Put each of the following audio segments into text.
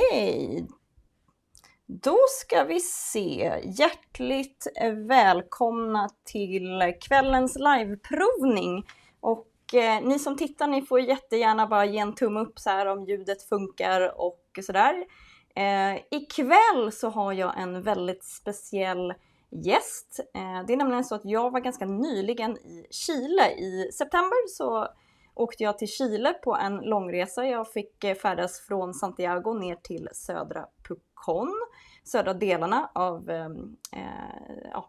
Okej, då ska vi se. Hjärtligt välkomna till kvällens liveprovning. Och ni som tittar, ni får jättegärna bara ge en tumme upp så här om ljudet funkar och sådär. Ikväll så har jag en väldigt speciell gäst. Det är nämligen så att jag var ganska nyligen i Chile. I september så åkte jag till Chile på en långresa. Jag fick färdas från Santiago ner till södra Pucon, södra delarna av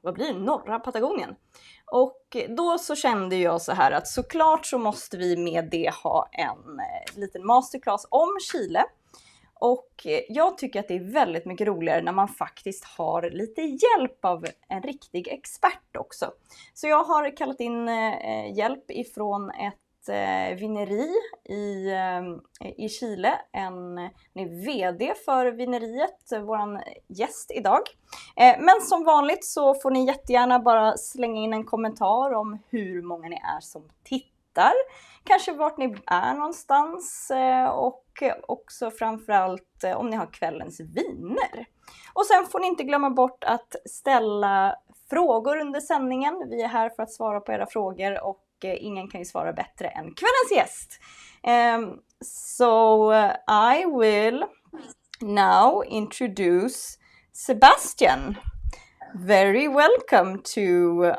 vad blir det? Norra Patagonien. Och då så kände jag så här att såklart så måste vi med det ha en liten masterclass om Chile. Och jag tycker att det är väldigt mycket roligare när man faktiskt har lite hjälp av en riktig expert också. Så jag har kallat in hjälp ifrån ett vineri i Chile. Han är vd för vineriet, våran gäst idag. Men som vanligt så får ni jättegärna bara slänga in en kommentar om hur många ni är som tittar. Kanske vart ni är någonstans och också framförallt om ni har kvällens viner. Och sen får ni inte glömma bort att ställa frågor under sändningen. Vi är här för att svara på era frågor och ingen kan ju svara bättre än kvällens gäst. So I will now introduce Sebastián. Very welcome to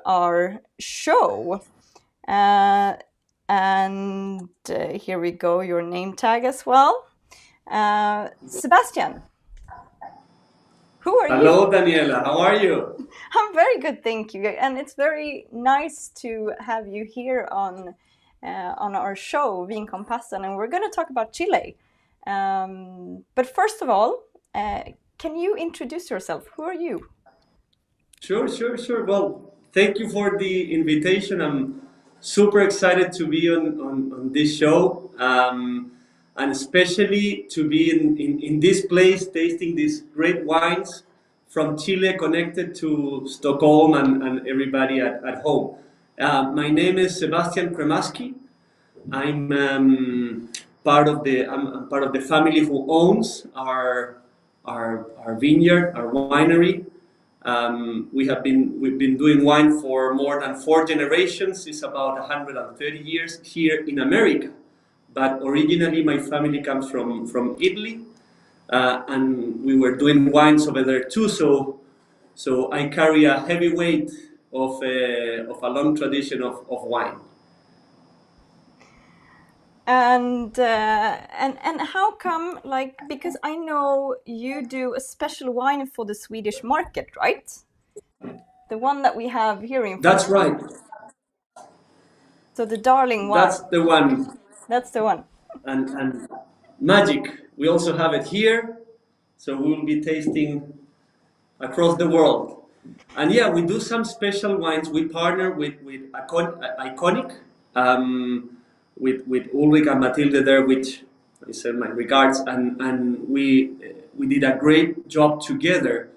our show. And here we go, your name tag as well. Sebastián, who are you? Hello, Daniella. How are you? I'm very good, thank you. And it's very nice to have you here on our show, Vinkompassen, and we're going to talk about Chile. But first of all, can you introduce yourself? Who are you? Sure. Well, thank you for the invitation. I'm super excited to be on this show, and especially to be in this place tasting these great wines from Chile, connected to Stockholm and everybody at home. My name is Sebastián Cremaschi. I'm part of the family who owns our vineyard, our winery. We've been doing wine for more than 4 generations. It's about 130 years here in America. But originally my family comes from Italy, and we were doing wines over there too. So I carry a heavy weight of a long tradition of wine. And how come, like, because I know you do a special wine for the Swedish market, right? The one that we have here in That's right. So the darling wine. That's the one. That's the one. And magic. We also have it here, so we will be tasting across the world. And yeah, we do some special wines. We partner with Iconic, with Ulrika and Matilde there, which I said my regards, and we did a great job together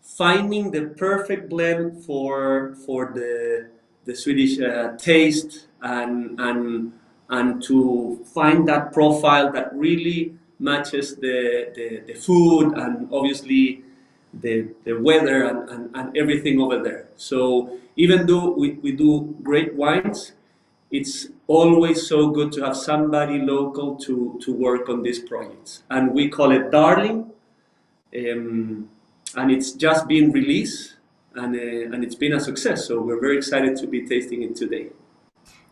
finding the perfect blend for the Swedish taste and to find that profile that really matches the food and obviously the weather and everything over there. So even though we do great wines, it's always so good to have somebody local to work on these projects. And we call it Darling, and it's just been released, and it's been a success. So we're very excited to be tasting it today.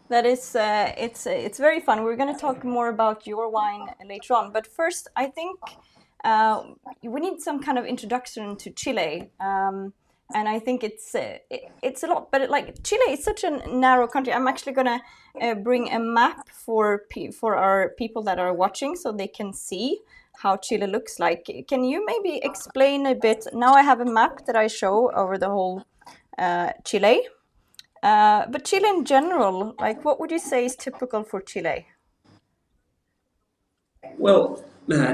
That is, it's very fun. We're going to talk more about your wine later on. But first, I think we need some kind of introduction to Chile. And I think it's a lot, but like Chile is such a narrow country. I'm actually gonna bring a map for our people that are watching, so they can see how Chile looks like. Can you maybe explain a bit? Now I have a map that I show over the whole Chile, but Chile in general, like what would you say is typical for Chile? Well,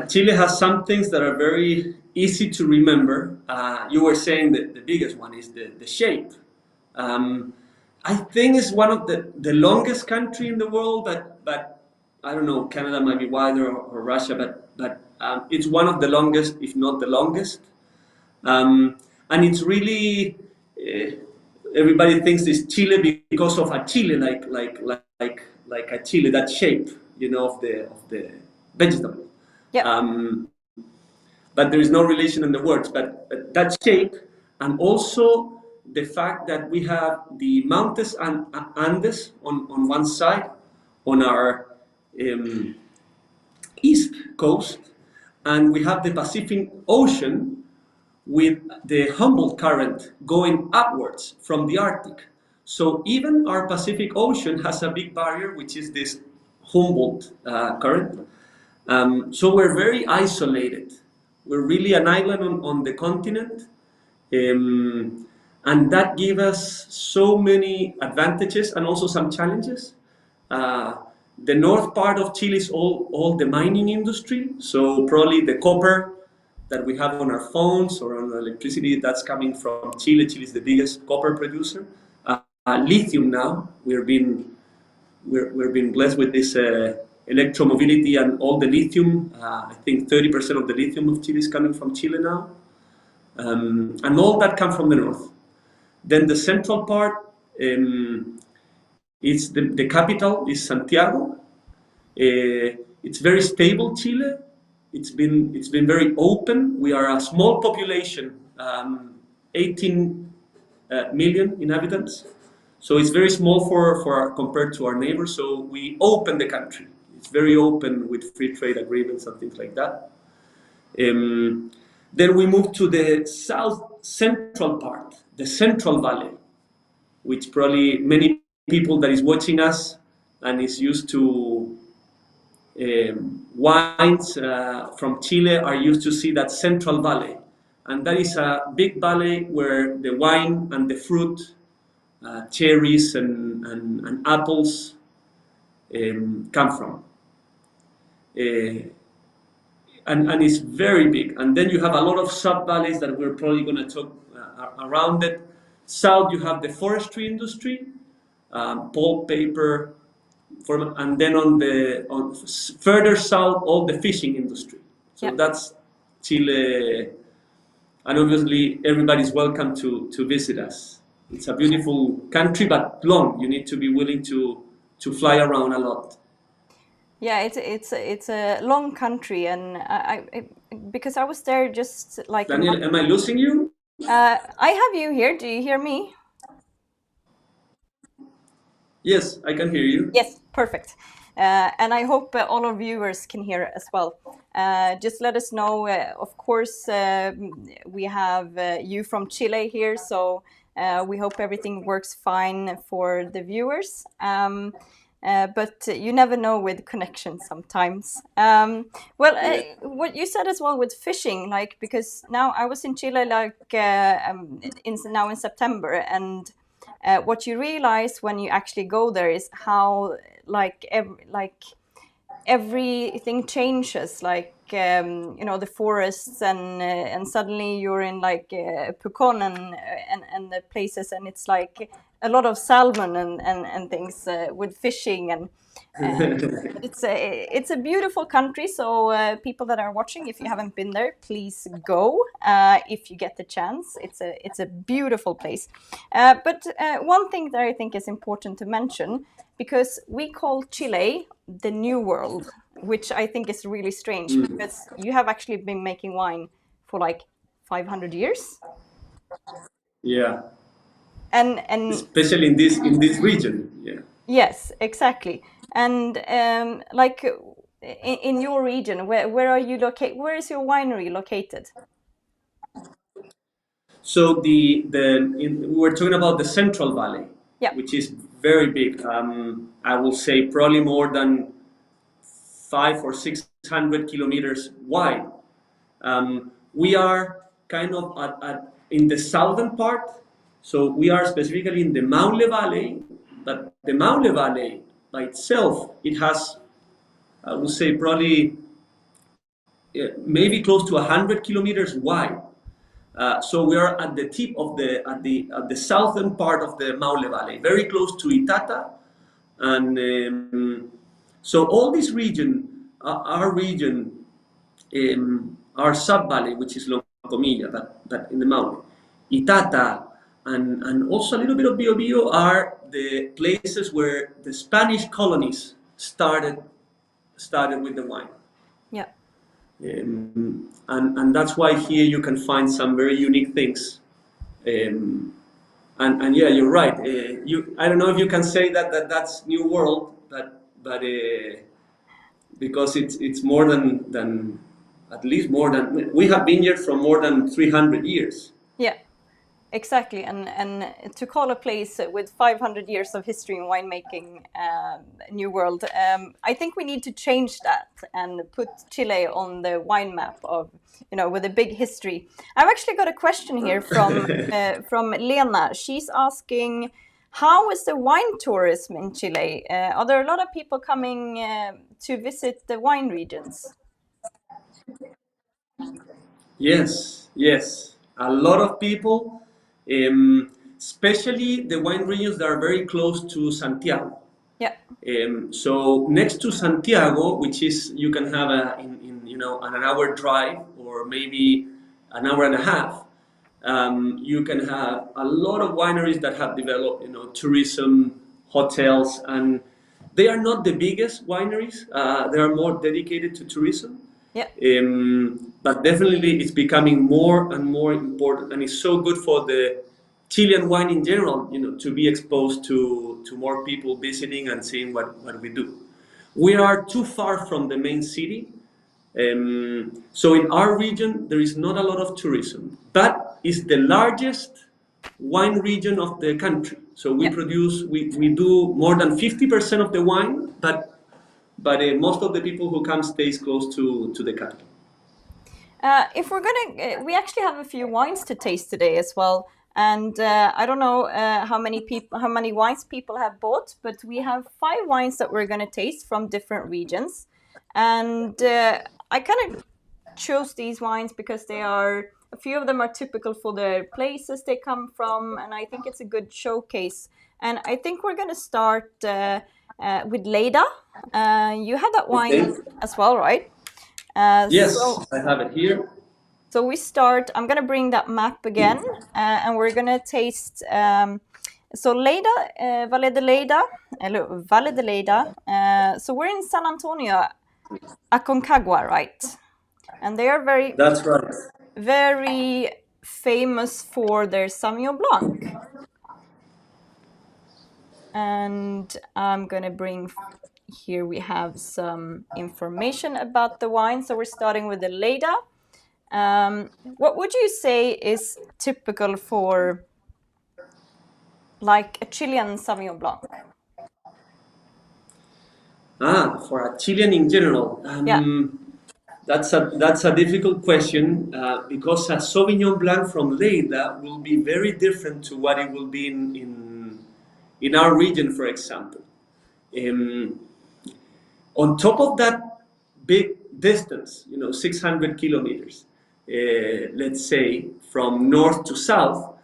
Chile has some things that are very easy to remember. You were saying that the biggest one is the shape. I think it's one of the longest country in the world, but I don't know, Canada might be wider or Russia, but It's one of the longest, if not the longest. And it's really everybody thinks it's Chile because of a Chile, like a Chile, that shape, of the vegetable. Yep. But there is no relation in the words. But that shape, and also the fact that we have the mountains and Andes on one side, on our east coast, and we have the Pacific Ocean with the Humboldt current going upwards from the Arctic. So even our Pacific Ocean has a big barrier, which is this Humboldt current. So we're very isolated. We're really an island on the continent. And that gives us so many advantages and also some challenges. The north part of Chile is all the mining industry, so probably the copper that we have on our phones or on electricity, that's coming from Chile. Chile is the biggest copper producer. Lithium now, we're being blessed with this electromobility and all the lithium. I think 30% of the lithium of Chile is coming from Chile now. And all that comes from the north. Then the central part, it's the capital is Santiago. It's very stable, Chile. It's been very open. We are a small population, 18 million inhabitants. So it's very small for compared to our neighbors. So we open the country. It's very open with free trade agreements and things like that. Then we move to the south central part, the Central Valley, which probably many people that is watching us and is used to wines from Chile are used to see that Central Valley. And that is a big valley where the wine and the fruit, cherries and apples come from. And it's very big. And then you have a lot of sub-valleys that we're probably going to talk around it. South, you have the forestry industry, pulp, paper, and then on further south, all the fishing industry. So Yep. that's Chile, and obviously everybody's welcome to visit us. It's a beautiful country, but long. You need to be willing to fly around a lot. Yeah, it's a long country, and because I was there just like Daniel, am I losing you? I have you here. Do you hear me? Yes, I can hear you. Yes, perfect. And I hope all our viewers can hear as well. Just let us know. Of course, we have you from Chile here, so we hope everything works fine for the viewers. But you never know with connection sometimes. What you said as well with fishing, like, because now I was in Chile now in September, and what you realize when you actually go there is how everything changes, the forests, and suddenly you're in Pucon and the places, and it's like a lot of salmon and things with fishing, and it's a beautiful country. So people that are watching, if you haven't been there, please go if you get the chance. It's a beautiful place. But one thing that I think is important to mention, because we call Chile the New World, which I think is really strange, because you have actually been making wine for like 500 years. Yeah. And especially in this region. Yeah. Yes, exactly. And in your region, where are you located? Where is your winery located? So we're talking about the Central Valley, Yeah. which is very big. I will say probably more than 500 or 600 kilometers wide. We are kind of in the southern part, so we are specifically in the Maule Valley. But the Maule Valley by itself, it has, I would say, probably maybe close to 100 kilometers wide. So we are at the tip of the southern part of the Maule Valley, very close to Itata, and so all this region, our region, our sub-valley, which is Loncomilla, but in the mountain. Itata and also a little bit of Biobío are the places where the Spanish colonies started with the wine. Yeah. And that's why here you can find some very unique things. And yeah, you're right. I don't know if you can say that's New World, but because it's more than at least more than we have vineyards from more than 300 years. Yeah. Exactly, and to call a place with 500 years of history in winemaking, New World, I think we need to change that and put Chile on the wine map of, with a big history. I've actually got a question here from Lena. She's asking, how is the wine tourism in Chile? Are there a lot of people coming to visit the wine regions? Yes. A lot of people, especially the wine regions that are very close to Santiago. Yeah. So next to Santiago, which is you can have an hour drive or maybe an hour and a half, you can have a lot of wineries that have developed, tourism, hotels, and they are not the biggest wineries. They are more dedicated to tourism. Yeah. But definitely it's becoming more and more important, and it's so good for the Chilean wine in general, to be exposed to more people visiting and seeing what we do. We are too far from the main city, so in our region there is not a lot of tourism, but it's the largest wine region of the country. So we do more than 50% of the wine, but most of the people who come stays close to the capital. If we're gonna, we actually have a few wines to taste today as well, and I don't know how many wines people have bought, but we have 5 wines that we're gonna taste from different regions, and I kind of chose these wines because a few of them are typical for the places they come from, and I think it's a good showcase. And I think we're gonna start with Leda. You have that wine as well, right? Yes, I have it here. So I'm going to bring that map again, and we're going to taste, so Leda, Valle de Leda. So we're in San Antonio, Aconcagua, right? And they are That's right. very famous for their Sauvignon Blanc. And I'm going to bring, here we have some information about the wine. So we're starting with the Leda. What would you say is typical for like a Chilean Sauvignon Blanc? For a Chilean in general, Yeah. that's a difficult question because a Sauvignon Blanc from Leyda will be very different to what it will be in our region, for example. On top of that big distance, 600 kilometers, let's say from north to south,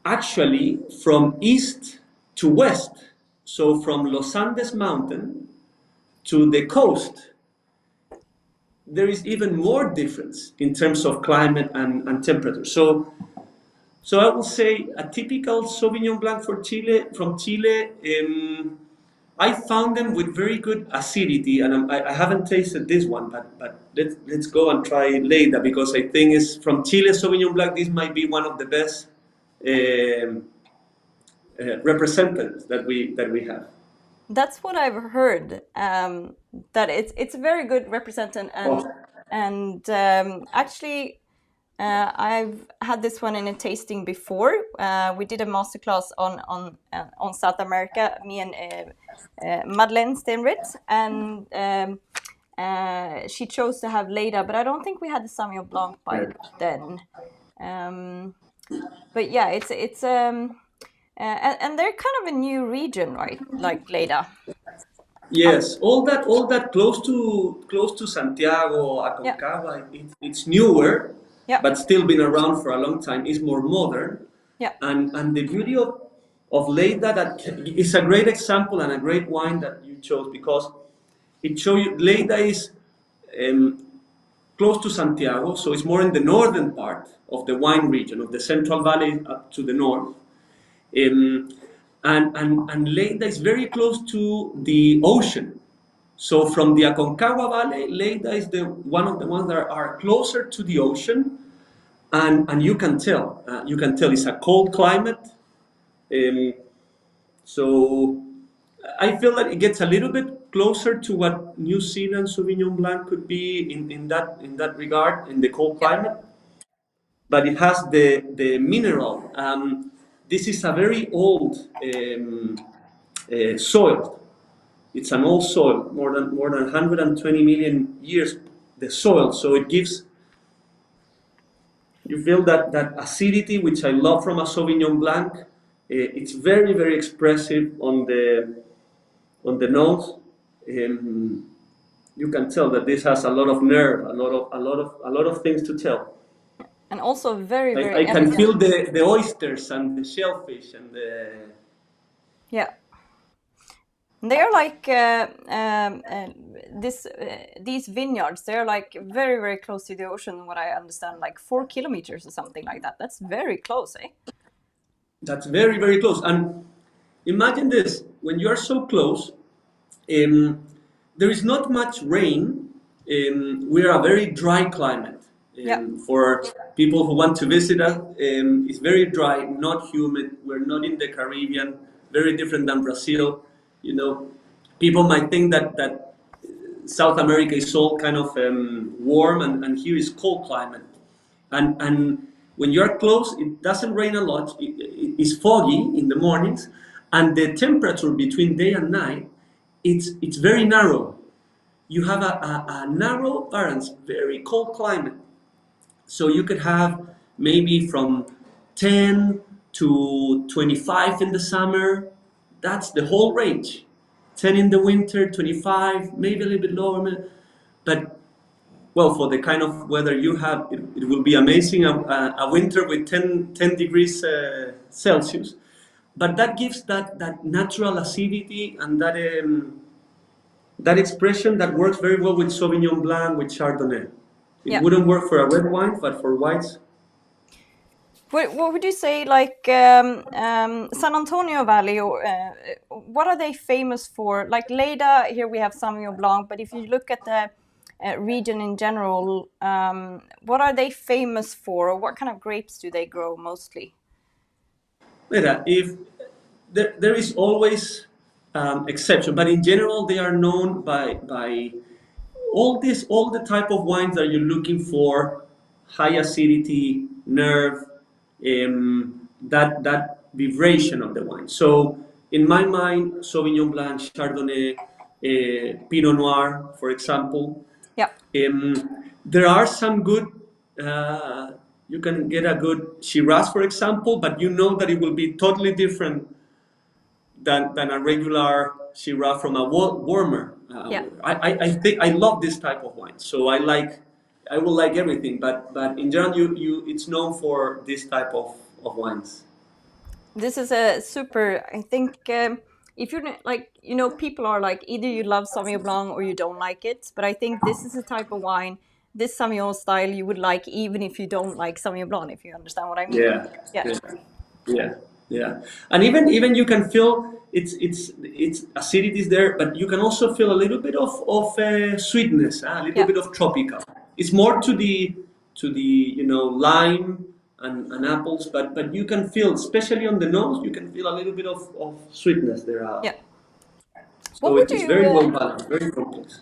actually from east to west, so from Los Andes mountain to the coast, there is even more difference in terms of climate and temperature. So I will say a typical Sauvignon Blanc from Chile, I found them with very good acidity, and I haven't tasted this one, but let's go and try Leyda, because I think it's from Chile Sauvignon Blanc. This might be one of the best representatives that we have. That's what I've heard. That it's a very good representant, and actually, I've had this one in a tasting before. We did a masterclass on South America, me and Madeleine Stenritz, and she chose to have Leda, but I don't think we had the Sauvignon Blanc by then. But yeah, it's and they're kind of a new region, right? Like Leda. Yes, all that close to Santiago, Aconcagua, it's newer, but still been around for a long time. It's more modern, and the beauty of Leyda, that is a great example and a great wine that you chose, because it shows you Leyda is close to Santiago, so it's more in the northern part of the wine region, of the Central Valley up to the north. Um, and Leyda is very close to the ocean. So from the Aconcagua Valley, Leyda is one of the ones that are closer to the ocean, and you can tell. You can tell it's a cold climate. Um, so I feel that it gets a little bit closer to what New Zealand Sauvignon Blanc could be in that regard, in the cold climate. But it has the mineral. This is a very old soil. It's an old soil, more than 120 million years. The soil, so it gives. You feel that acidity, which I love from a Sauvignon Blanc. It's very very expressive on the nose. You can tell that this has a lot of nerve, a lot of things to tell. And also very, very I can elegant. feel the oysters and the shellfish and the. Yeah. They're like these vineyards. They're like very, very close to the ocean. What I understand, like 4 kilometers or something like that. That's very close, eh? That's very very close. And imagine this: when you are so close, there is not much rain. We are a very dry climate. Yeah. For people who want to visit us, it's very dry, not humid. We're not in the Caribbean, very different than Brazil. People might think that South America is all kind of warm, and here is cold climate. And when you are close, it doesn't rain a lot. It's foggy in the mornings, and the temperature between day and night, it's very narrow. You have a narrow variance, very cold climate. So you could have maybe from 10 to 25 in the summer. That's the whole range. 10 in the winter, 25, maybe a little bit lower. But, well, for the kind of weather you have, it will be amazing. A winter with 10 degrees Celsius. But that gives that natural acidity and that expression that works very well with Sauvignon Blanc, with Chardonnay. It wouldn't work for a red wine, but for whites. What would you say, like San Antonio Valley, or what are they famous for? Like Leyda, here we have Sauvignon Blanc, but if you look at the region in general, what are they famous for, or what kind of grapes do they grow mostly? If there is always exception, but in general they are known by all the type of wines that you're looking for: high acidity, nerve, that vibration of the wine. So in my mind, Sauvignon Blanc, Chardonnay, Pinot Noir, for example. Yeah. There are some good. You can get a good Shiraz, for example, but you know that it will be totally different than a regular Shiraz from a warmer. I think I love this type of wine, so I will like everything. But in general, it's known for this type of wines. This is a super. I think if you're like, people are like, either you love Sauvignon Blanc or you don't like it. But I think this is the type of wine, this Sauvignon style, you would like even if you don't like Sauvignon Blanc. If you understand what I mean. Yeah. And even you can feel it's acidity is there, but you can also feel a little bit of sweetness, a little bit of tropical. It's more to the lime and apples, but you can feel, especially on the nose, you can feel a little bit of sweetness there. So it's very well balanced, very complex.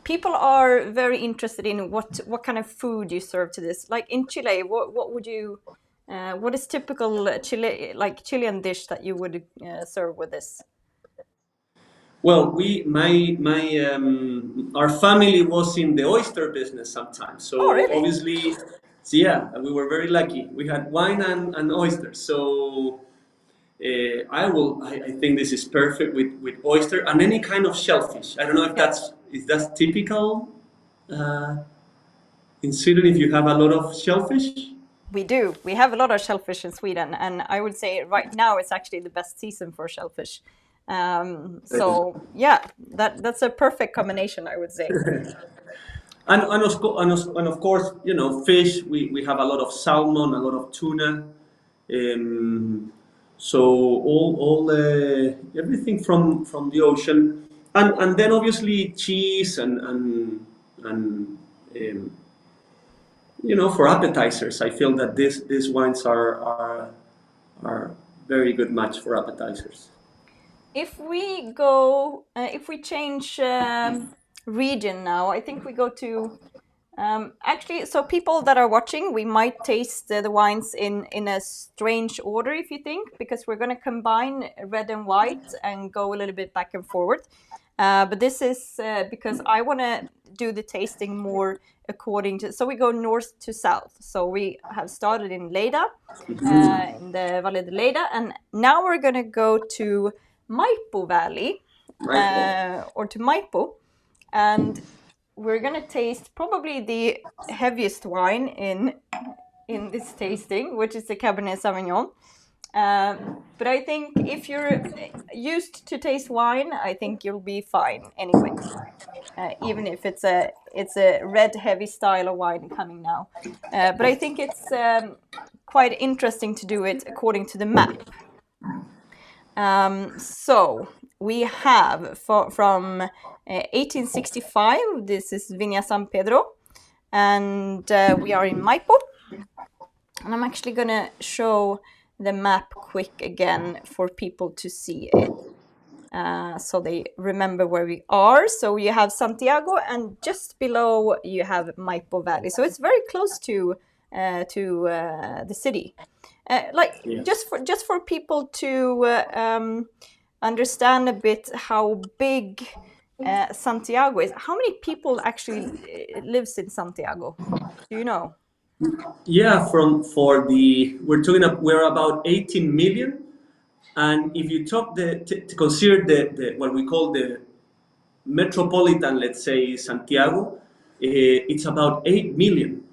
People are very interested in what kind of food you serve to this. Like in Chile, what would you? What is typical Chilean dish that you would serve with this? Well, our family was in the oyster business sometimes. So really? obviously, we were very lucky. We had wine and oysters. So I think this is perfect with oyster and any kind of shellfish. I don't know if that's typical in Sweden, if you have a lot of shellfish. We do. We have a lot of shellfish in Sweden, and I would say right now it's actually the best season for shellfish. So yeah, that's a perfect combination, I would say. and of course, fish. We have a lot of salmon, a lot of tuna. So all everything from the ocean, and then obviously cheese and for appetizers. I feel that these wines are very good match for appetizers. If we change region now, I think we go to actually. So people that are watching, we might taste the wines in a strange order, if you think, because we're going to combine red and white and go a little bit back and forward. But this is because I want to do the tasting more according to. So we go north to south. So we have started in Leda, in the Valle de Leda, and now we're going to go to Maipo Valley, or to Maipo, and we're gonna taste probably the heaviest wine in this tasting, which is the Cabernet Sauvignon. But I think if you're used to taste wine, I think you'll be fine anyway. Even if it's a red heavy style of wine coming now, but I think it's quite interesting to do it according to the map. So we have from 1865, this is Viña San Pedro, and we are in Maipo. And I'm actually going to show the map quick again for people to see it, so they remember where we are. So you have Santiago, and just below you have Maipo Valley. So it's very close to the city. Just for people to understand a bit how big Santiago is. How many people actually lives in Santiago? Do you know? Yeah, we're about 18 million, and if you talk to consider the what we call the metropolitan, let's say Santiago, it's about 8 million.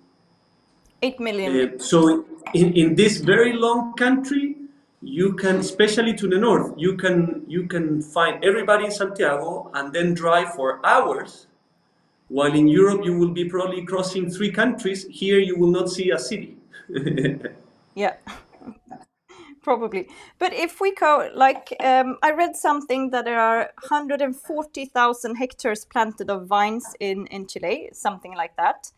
8 million. So in this very long country, you can, especially to the north, you can find everybody in Santiago and then drive for hours. While in Europe you will be probably crossing 3 countries. Here you will not see a city. Yeah. Probably. But if we go, I read something that there are 140,000 hectares planted of vines in Chile, something like that.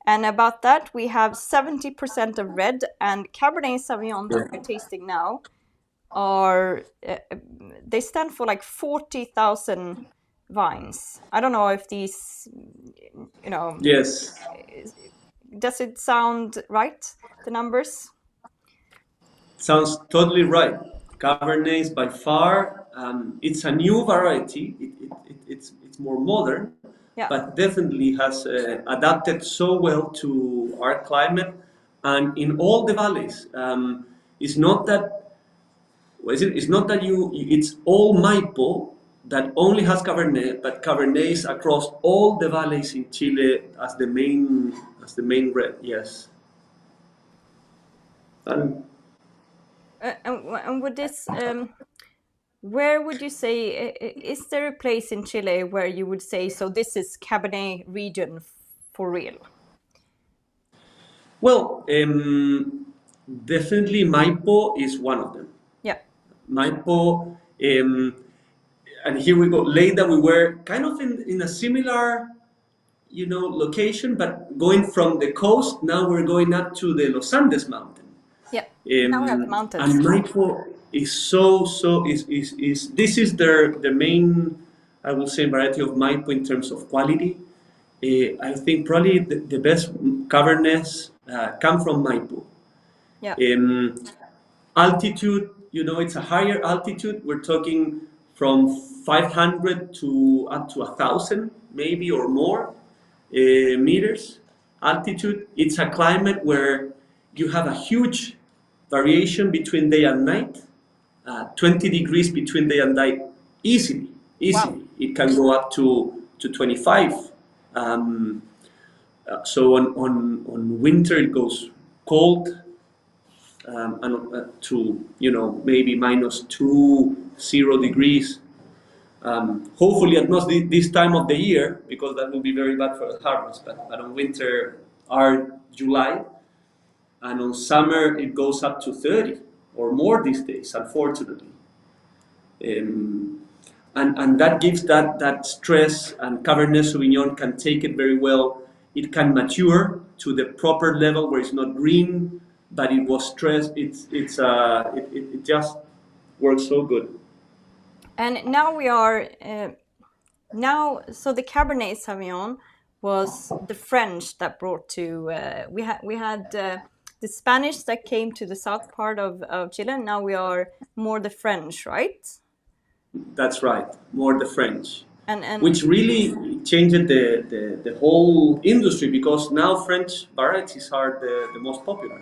And about that, we have 70% of red, and Cabernet Sauvignon that we're tasting now are, they stand for like 40,000 vines. I don't know if these, Yes. does it sound right, the numbers? Sounds totally right. Cabernet is by far, it's a new variety. It's more modern, Yeah. but definitely has adapted so well to our climate and in all the valleys. It's not that, it's not that it's all Maipo that only has Cabernet, but Cabernet is across all the valleys in Chile as the main red. Yes. And with this, where would you say, is there a place in Chile where you would say, so this is Cabernet region for real? Well, definitely Maipo is one of them. Yeah. Maipo, and here we go. Leda, we were kind of in a similar, location, but going from the coast, now we're going up to the Los Andes mountain. Yeah. Now we have the mountains. And Maipo is is this is the main, I will say, variety of Maipo in terms of quality. I think probably the best Cabernets come from Maipo. Yeah. Altitude, it's a higher altitude. We're talking from 500 to up to 1,000, maybe or more meters altitude. It's a climate where you have a huge variation between day and night. 20 degrees between day and night, easily. Wow. It can go up to 25. So on winter it goes cold, and to maybe -2, 0 degrees. Hopefully, at not this time of the year, because that will be very bad for the harvest. But on winter are July, and on summer it goes up to 30 or more these days, unfortunately. And that gives that stress, and Cabernet Sauvignon can take it very well. It can mature to the proper level where it's not green, but it was stressed. It just works so good. And now we are so the Cabernet Sauvignon was the French that brought to we had the Spanish that came to the south part of Chile, and now we are more the French, right? That's right, more the French, And which really changed the whole industry, because now French varieties are the most popular.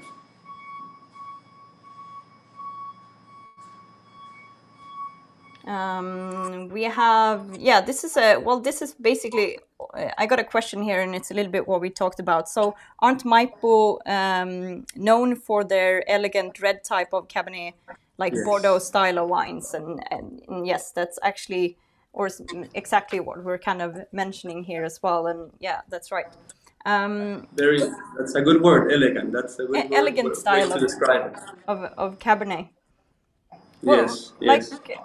we have, this is basically, I got a question here, and it's a little bit what we talked about. So aren't Maipo known for their elegant red type of Cabernet, like Yes. Bordeaux style of wines? And yes, that's actually, or exactly what we're kind of mentioning here as well. And yeah, that's right. That's a good word, elegant. That's a good Elegant way style to describe it. of Cabernet. Well, Yes, like, yes.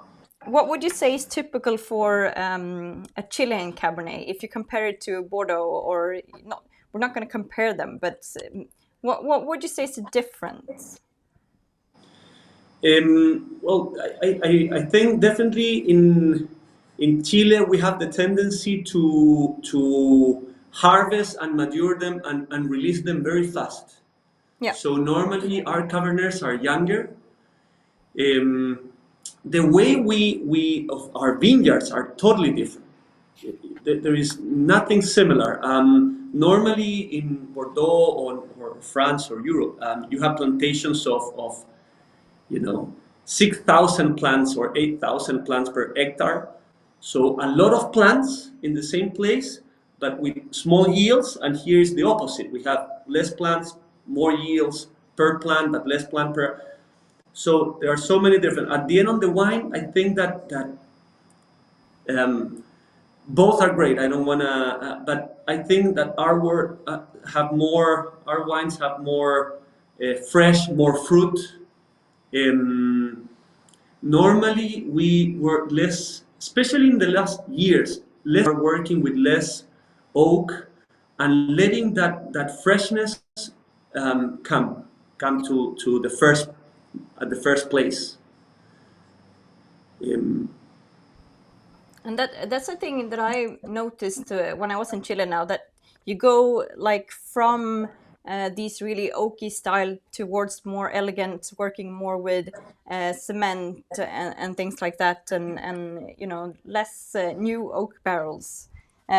what would you say is typical for a Chilean Cabernet if you compare it to Bordeaux? Or not? We're not going to compare them, but what would you say is the difference? Well, I think definitely in Chile we have the tendency to harvest and mature them and release them very fast. Yeah. So normally our Cabernets are younger. The way we of our vineyards are totally different. There is nothing similar. Normally in Bordeaux or France or Europe, you have plantations of 6,000 plants or 8,000 plants per hectare. So a lot of plants in the same place, but with small yields. And here is the opposite. We have less plants, more yields per plant, but less plant per. So there are so many different. At the end of the wine, I think that both are great. I don't wanna, but I think that our wines have more fresh, more fruit. Normally, we work less, especially in the last years. Less are working with less oak and letting that freshness come to the first place. And that's a thing that I noticed when I was in Chile now, that you go like from these really oaky style towards more elegant, working more with cement and things like that, and less new oak barrels,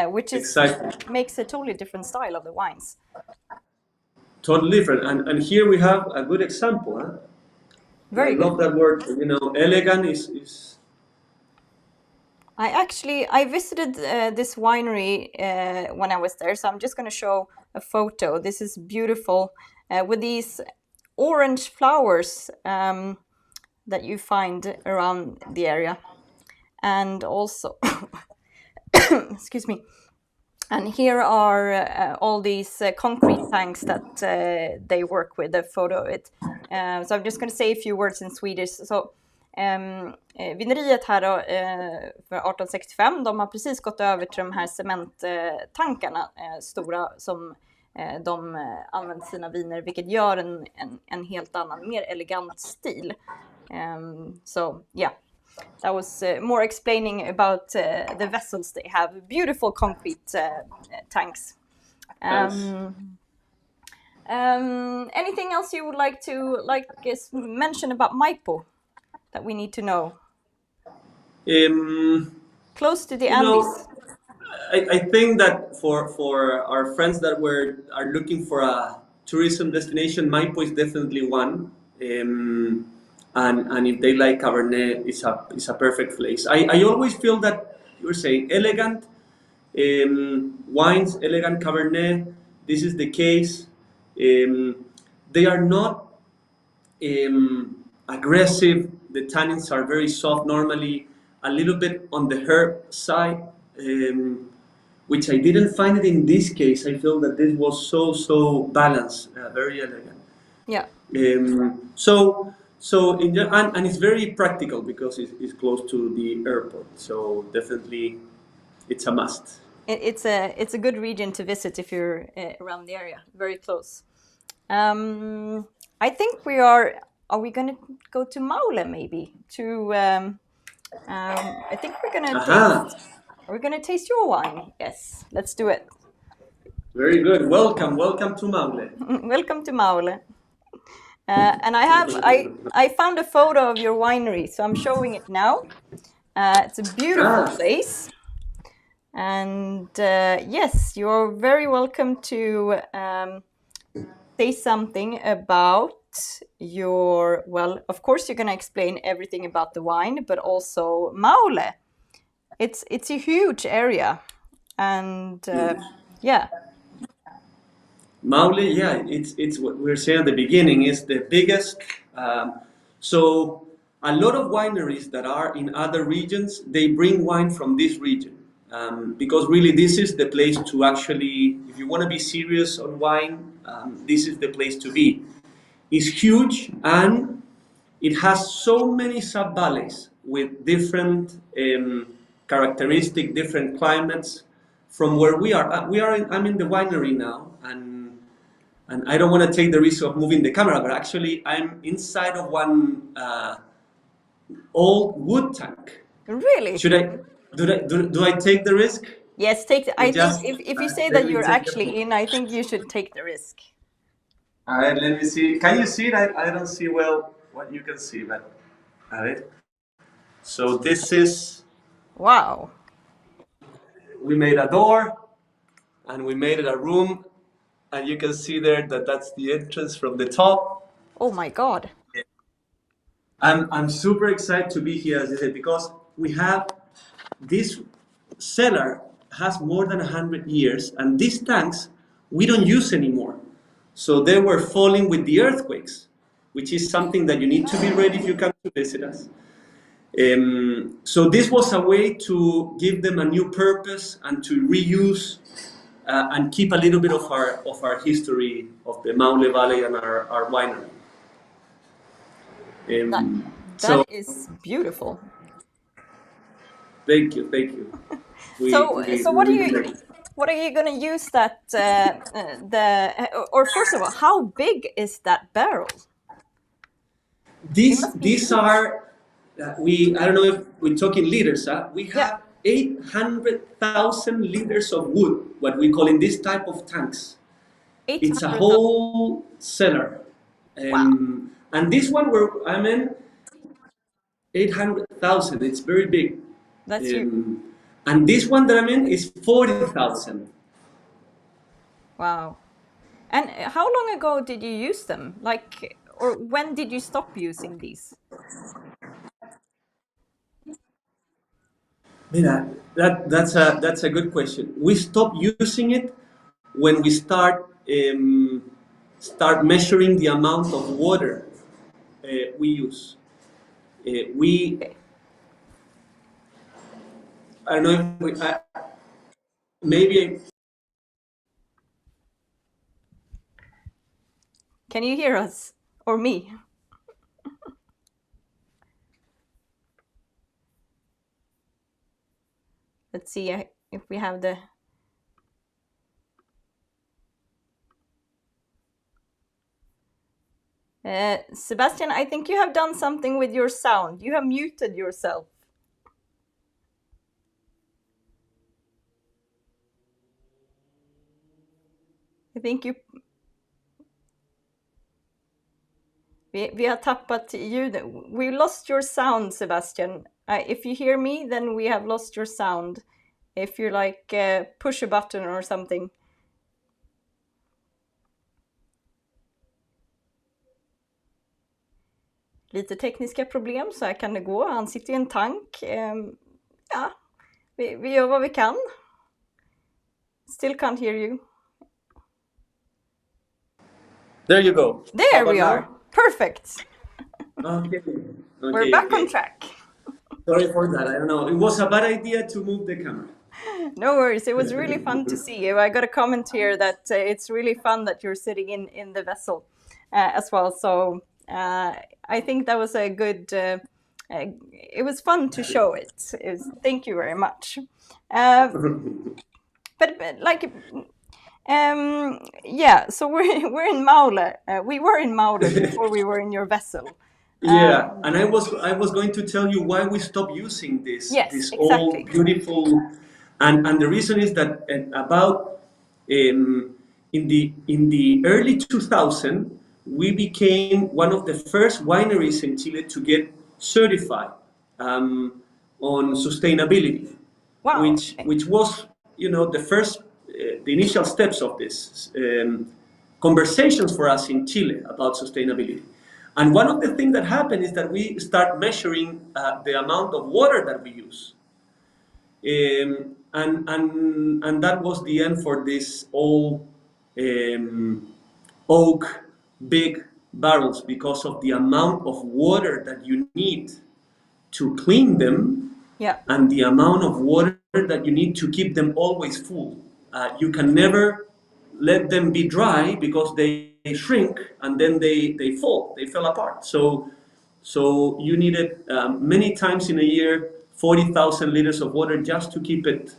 which is Exactly. makes a totally different style of the wines. Totally different. And here we have a good example. Huh? I Very love good. that word. Elegant is. I visited this winery when I was there, so I'm just going to show a photo. This is beautiful with these orange flowers that you find around the area, and also, excuse me. And here are all these concrete tanks that they work with. The photo of it. So I'm just going to say a few words in Swedish. So vineriet här då, för 1865, de har precis gått över till de här cementtankarna, stora, som de använder sina viner, vilket gör en helt annan, mer elegant stil. So yeah, that was more explaining about the vessels they have. Beautiful concrete tanks. Anything else you would like to mention about Maipo that we need to know? Close to the Andes. I think that for our friends that are looking for a tourism destination, Maipo is definitely one. And if they like Cabernet, it's a perfect place. I always feel that you were saying elegant wines, elegant Cabernet. This is the case. They are not aggressive. The tannins are very soft. Normally, a little bit on the herb side, which I didn't find it in this case. I feel that this was so balanced, very elegant. Yeah. And it's very practical because it's close to the airport. So definitely, it's a must. It's a good region to visit if you're around the area. Very close. I think we are. Are we going to go to Maule maybe? I think we're going to taste. We're going to taste your wine. Yes, let's do it. Very good. Welcome to Maule. Welcome to Maule. And I found a photo of your winery, so I'm showing it now. It's a beautiful place. And yes, you're very welcome to say something about your, well, of course you're going to explain everything about the wine, but also Maule. It's a huge area. And yeah. Maule, yeah, it's what we were saying at the beginning, is the biggest. So a lot of wineries that are in other regions, they bring wine from this region. Because really this is the place to actually, if you want to be serious on wine, this is the place to be. It's huge and it has so many sub-valleys with different characteristics, different climates from where we are. I'm in the winery now, and I don't want to take the risk of moving the camera, but actually I'm inside of one old wood tank. Really? Should I? Do I take the risk? Yes, I think if you say that you're actually in, I think you should take the risk. All right, let me see. Can you see it? I don't see well what you can see, but all right. So this is. Wow. We made a door, and we made it a room, and you can see there that that's the entrance from the top. Oh my God. I'm super excited to be here, as I said, because we have this cellar has more than 100 years, and these tanks we don't use anymore. So they were falling with the earthquakes, which is something that you need to be ready if you come to visit us. So this was a way to give them a new purpose and to reuse and keep a little bit of our history of the Maule Valley and our winery. That is beautiful. Thank you. So what are you going to use that or first of all, how big is that barrel? These are I don't know if we're talking liters. We have 800,000 liters of wood, what we call in this type of tanks. It's a whole cellar. Wow. And this one I'm in, 800,000. It's very big. That's huge. And this one that I'm in is 40,000. Wow. And how long ago did you use them? Like, or when did you stop using these? Mira, that's a good question. We stopped using it when we start measuring the amount of water we use. I don't know if maybe. Can you hear us or me? Let's see if we have the. Sebastian, I think you have done something with your sound. You have muted yourself. I think you... Vi har tappat ljudet. We lost your sound, Sebastian. If you hear me, then we have lost your sound. If you like push a button or something. Lite tekniska problem, så här kan det gå. Han sitter i en tank. Ja, vi gör vad vi kan. Still can't hear you. There you go. There we are. Perfect. Okay. We're back on track. Sorry for that. I don't know. It was a bad idea to move the camera. No worries. It was really fun to see you. I got a comment here that it's really fun that you're sitting in the vessel as well. So I think that was a good. It was fun to show it. Thank you very much. But like. Yeah, so we're in Maule. We were in Maule before we were in your vessel. Yeah, and I was going to tell you why we stopped using this Yes, this exactly. old beautiful, and the reason is that about in the early 2000 we became one of the first wineries in Chile to get certified on sustainability, Wow. which was the first the initial steps of this conversations for us in Chile about sustainability. And one of the things that happened is that we start measuring the amount of water that we use. And that was the end for this old oak big barrels, because of the amount of water that you need to clean them, Yeah. and the amount of water that you need to keep them always full. You can never let them be dry because they shrink and then they fell apart. So you needed many times in a year 40,000 liters of water just to keep it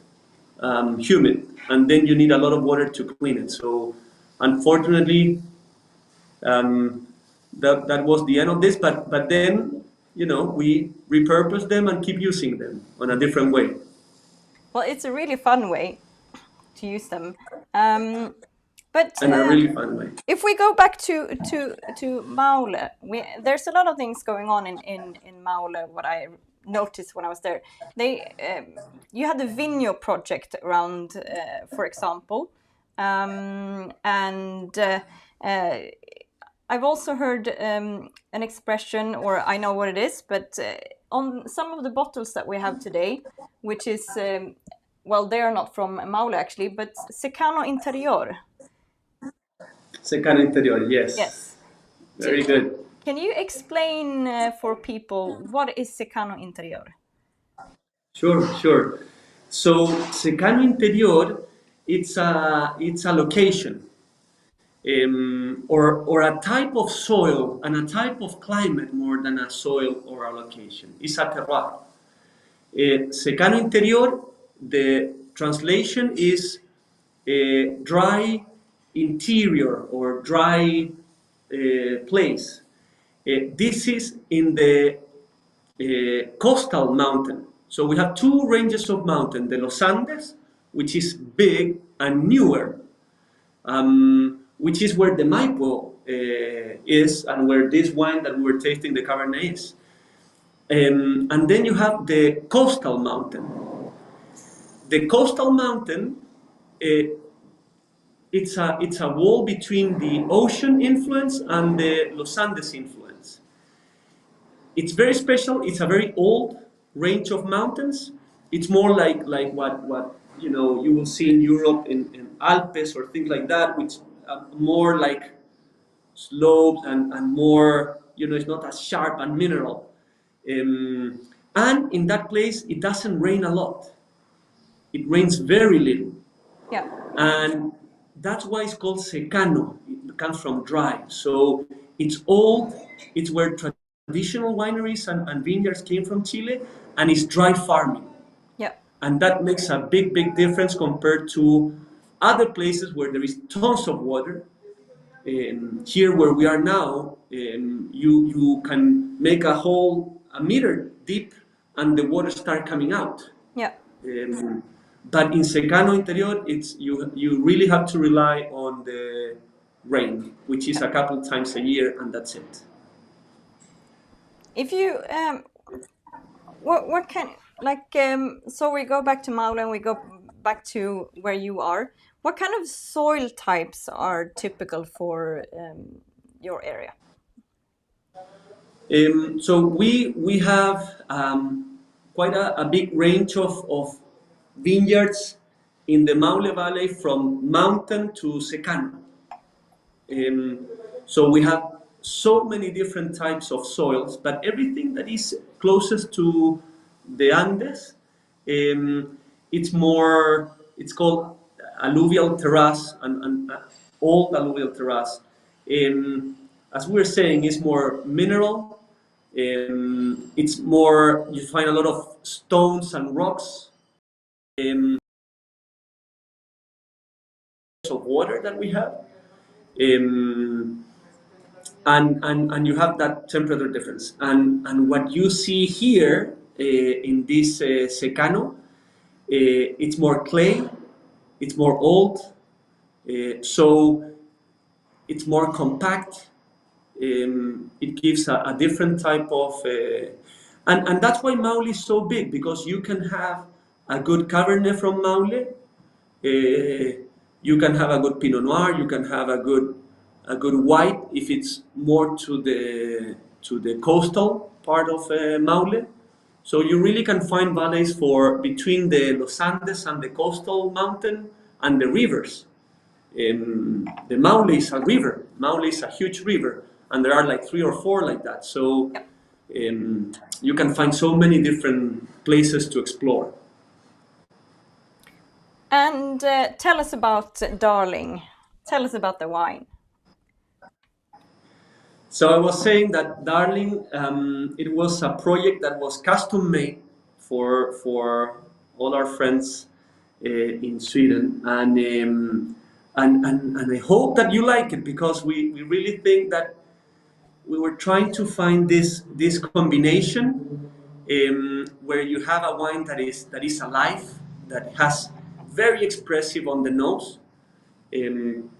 humid, and then you need a lot of water to clean it. So unfortunately, that was the end of this. But then we repurpose them and keep using them on a different way. Well, it's a really fun way to use them. But In a really fun way. if we go back to Maule, there's a lot of things going on in Maule. What I noticed when I was there, you had the Vinho project around, for example, and I've also heard an expression, or I know what it is, but on some of the bottles that we have today, which is well, they are not from Maule actually, but secano interior. Secano interior, yes. Yes. Very good. Can you explain for people what is secano interior? Sure. So secano interior, it's a location, or a type of soil and a type of climate more than a soil or a location. It's a terroir. Secano interior, the translation is dry interior or dry place. This is in the coastal mountain. So we have two ranges of mountain: the Los Andes, which is big and newer, which is where the Maipo is, and where this wine that we were tasting, the Cabernet, is. And then you have the coastal mountain. The coastal mountain, it's a wall between the ocean influence and the Los Andes influence. It's very special. It's a very old range of mountains. It's more like what you will see in Europe in Alpes or things like that, which more like slopes and more, it's not as sharp and mineral. And in that place, it doesn't rain a lot. It rains very little. Yeah. And that's why it's called secano. It comes from dry. So it's old. It's where traditional wineries and vineyards came from Chile, and it's dry farming. Yeah. And that makes a big difference compared to other places where there is tons of water. Here where we are now, you can make a meter deep and the water start coming out. Yeah. But in secano interior, you really have to rely on the rain, which is a couple times a year, and that's it. If you what can so we go back to Maule and we go back to where you are. What kind of soil types are typical for your area? So we have quite a big range of vineyards in the Maule Valley, from mountain to secano. So we have so many different types of soils, but everything that is closest to the Andes. It's more, it's called alluvial terrace, and old alluvial terrace. As we were saying, it's more mineral. It's more, you find a lot of stones and rocks. Of water that we have. Um, and you have that temperature difference. And what you see here in this secano, it's more clay, it's more old, so it's more compact. It gives a different type of, and that's why Maule is so big, because you can have a good Cabernet from Maule, you can have a good Pinot Noir, you can have a good white if it's more to the coastal part of Maule. So you really can find valleys for between the Los Andes and the coastal mountain and the rivers. The Maule is a river. Maule is a huge river, and there are like 3 or 4 like that. So you can find so many different places to explore. And tell us about Darling. Tell us about the wine. So I was saying that Darling, it was a project that was custom made for all our friends in Sweden, and I hope that you like it, because we really think that we were trying to find this combination, where you have a wine that is alive, that has very expressive on the nose, um,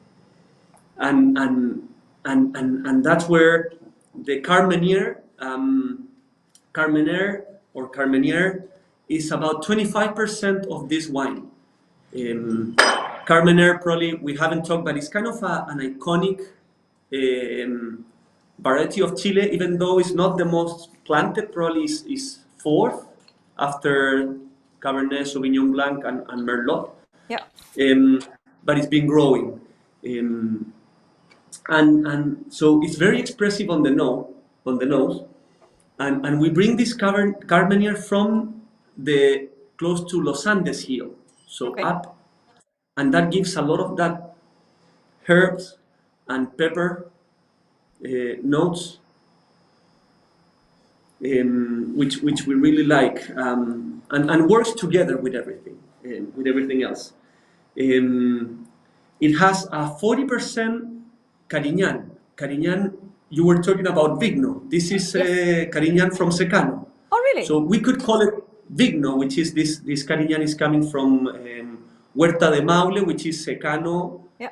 and that's where the Carmenere or Carmenier is about 25% of this wine. Um, Carmenere, probably we haven't talked, but it's kind of an iconic um, variety of Chile, even though it's not the most planted. Probably is fourth after Cabernet Sauvignon Blanc and Merlot. Yeah. Um, but it's been growing. Um, and so it's very expressive on the nose, and we bring this Carmenier from the close to Los Andes hill, so Okay. up, and that gives a lot of that herbs and pepper notes, which we really like, and works together with everything else. Um, it has a 40% Carignan. Carignan, you were talking about Vigno. This is Yes. Carignan from Secano. Oh, really? So we could call it Vigno, which is this Carignan is coming from Huerta de Maule, which is Secano, Yeah.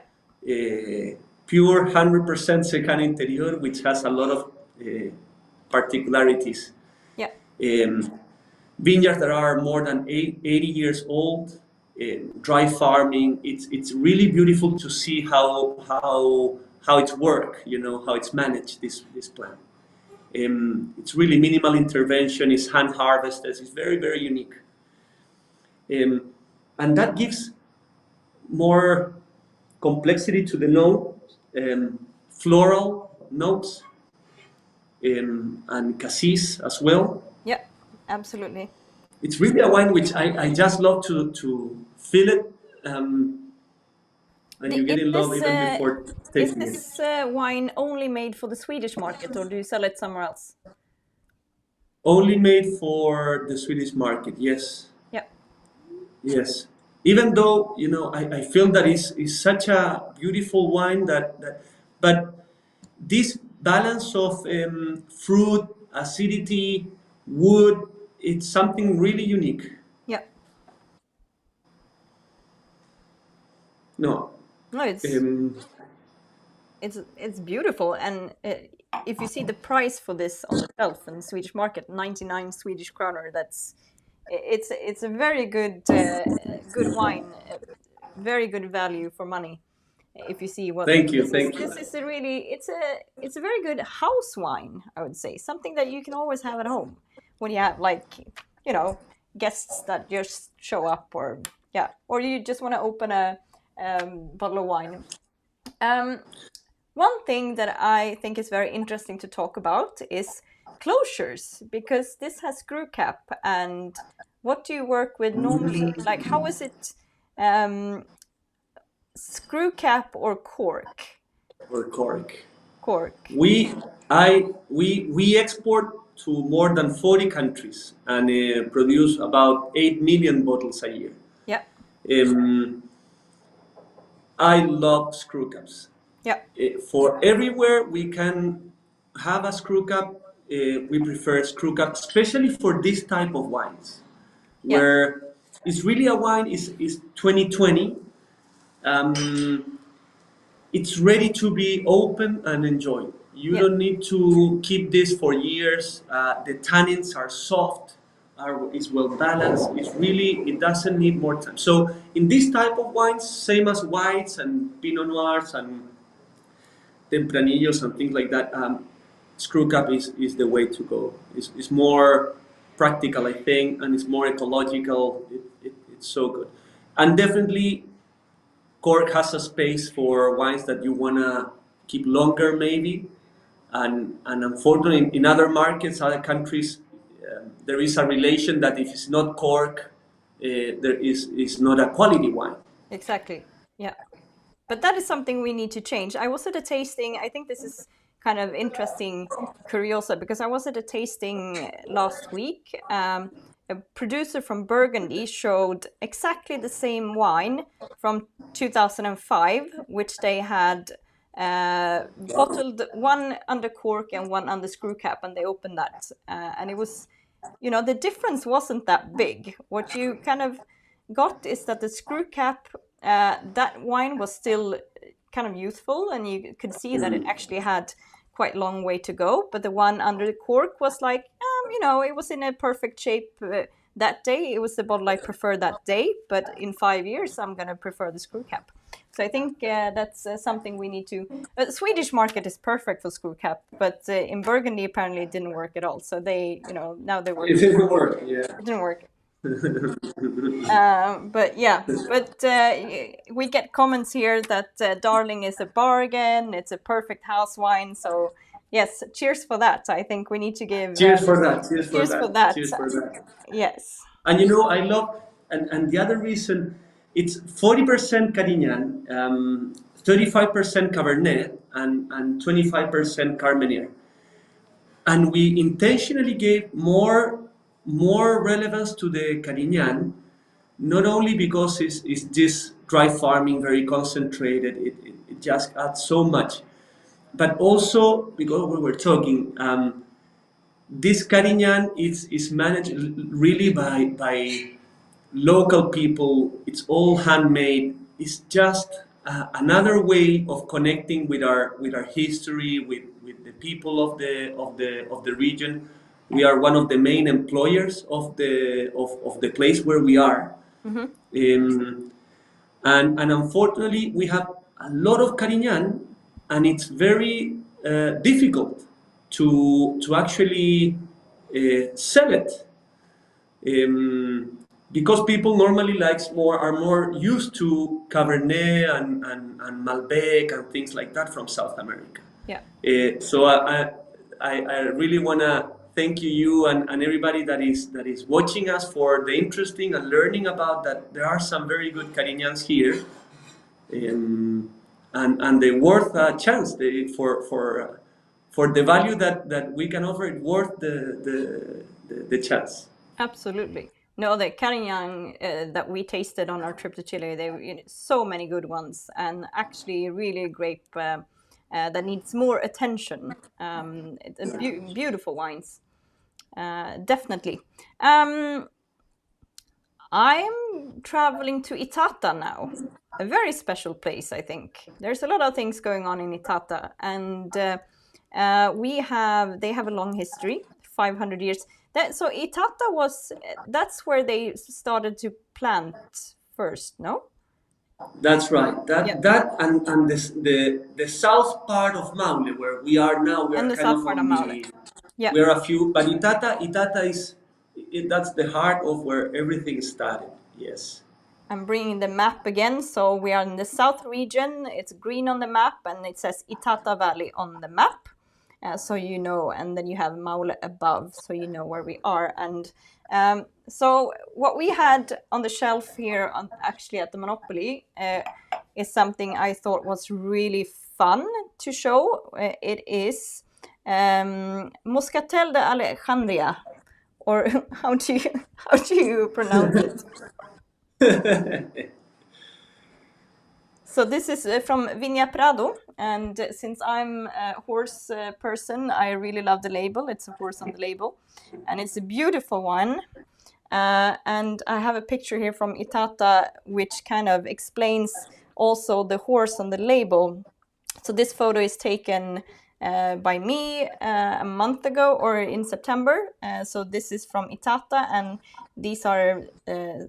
pure 100% Secano interior, which has a lot of particularities. Yeah. Vineyards that are more than 80 years old, dry farming. It's really beautiful to see how it's work, how it's managed, this plant. It's really minimal intervention. It's hand harvested. It's very, very unique, and that gives more complexity to the note, floral notes, and cassis as well. Yeah. Absolutely. It's really a wine which I just love to feel it, and you get in love even before Is tasting it. this wine only made for the Swedish market, or do you sell it somewhere else? Only made for the Swedish market, yes. Yeah. Yes. Even though, I feel that is such a beautiful wine but this balance of fruit, acidity, wood, it's something really unique. Yeah. No. No, Um, it's beautiful, and if you see the price for this on the shelf in the Swedish market, 99 Swedish kroner, it's a very good wine, very good value for money. If you see what Thank you, this is, thank you. this is a really it's a very good house wine, I would say, something that you can always have at home when you have, like, guests that just show up, or you just want to open a bottle of wine. One thing that I think is very interesting to talk about is closures, because this has screw cap. And what do you work with normally? Like, how is it screw cap or cork? Or cork. Cork. We export to more than 40 countries and produce about 8 million bottles a year. Yeah. I love screw caps. Yeah. For everywhere we can have a screw cap, we prefer screw cap, especially for this type of wines, Yeah. where it's really a wine is 2020. It's ready to be open and enjoyed. You Yeah. don't need to keep this for years. The tannins are soft, is well balanced. It doesn't need more time. So in this type of wines, same as whites and Pinot Noirs and Tempranillos and things like that, screw cap is the way to go. It's more practical, I think, and it's more ecological. It's so good. And definitely cork has a space for wines that you want to keep longer, maybe. And unfortunately, in other markets, other countries, there is a relation that if it's not cork, there is not a quality wine. Exactly. Yeah. But that is something we need to change. I was at a tasting, I think this is kind of interesting curiosa, because I was at a tasting last week. A producer from Burgundy showed exactly the same wine from 2005, which they had bottled, one under cork and one under screw cap, and they opened that. And it was, the difference wasn't that big. What you kind of got is that the screw cap, that wine was still kind of youthful, and you could see that it actually had quite a long way to go. But the one under the cork was like, it was in a perfect shape that day. It was the bottle I preferred that day, but in 5 years, I'm going to prefer the screw cap. So I think that's something we need to... The Swedish market is perfect for screw cap, but in Burgundy, apparently it didn't work at all. So they, now they work. It didn't work, yeah. It didn't work. But we get comments here that Darling is a bargain. It's a perfect house wine. So yes, cheers for that. I think we need to give Cheers for that. Cheers for cheers that. for that. Cheers for that. Yes. And I love, and the other reason, it's 40% Carignan, 35% Cabernet, and 25% Carmenere. And we intentionally gave more relevance to the Carignan, not only because it's this dry farming, very concentrated, it just adds so much, but also because we were talking, this Carignan is managed really by local people. It's all handmade. It's just another way of connecting with our history, with the people of the region. We are one of the main employers of the place where we are. And unfortunately, we have a lot of Carignan, and it's very difficult to actually sell it. Because people normally are more used to Cabernet and Malbec and things like that from South America. Yeah. So I really want to thank you and everybody that is watching us for the interesting and learning about that. There are some very good Carignans here, and they're worth a chance. For the value that we can offer, it worth the chance. Absolutely. No, the Carignan that we tasted on our trip to Chile, they were so many good ones, and actually really a grape that needs more attention. Beautiful wines, definitely. I'm traveling to Itata now, a very special place, I think. There's a lot of things going on in Itata, and they have a long history, 500 years. So Itata that's where they started to plant first, no? That's right. Yeah. That and the south part of Maule, where we are now, we are And the kind south of part of on Maule. Yeah. we are a few, but Itata is that's the heart of where everything started. Yes. I'm bringing the map again. So we are in the south region. It's green on the map, and it says Itata Valley on the map. so you know, and then you have Maule above, so you know where we are. And so what we had on the shelf here, actually at the Monopoly, is something I thought was really fun to show. It is Moscatel de Alejandría, or how do you pronounce it? So this is from Viña Prado, and since I'm a horse person, I really love the label. It's a horse on the label, and it's a beautiful one. And I have a picture here from Itata, which kind of explains also the horse on the label. So this photo is taken by me a month ago, or in September. So this is from Itata, and these are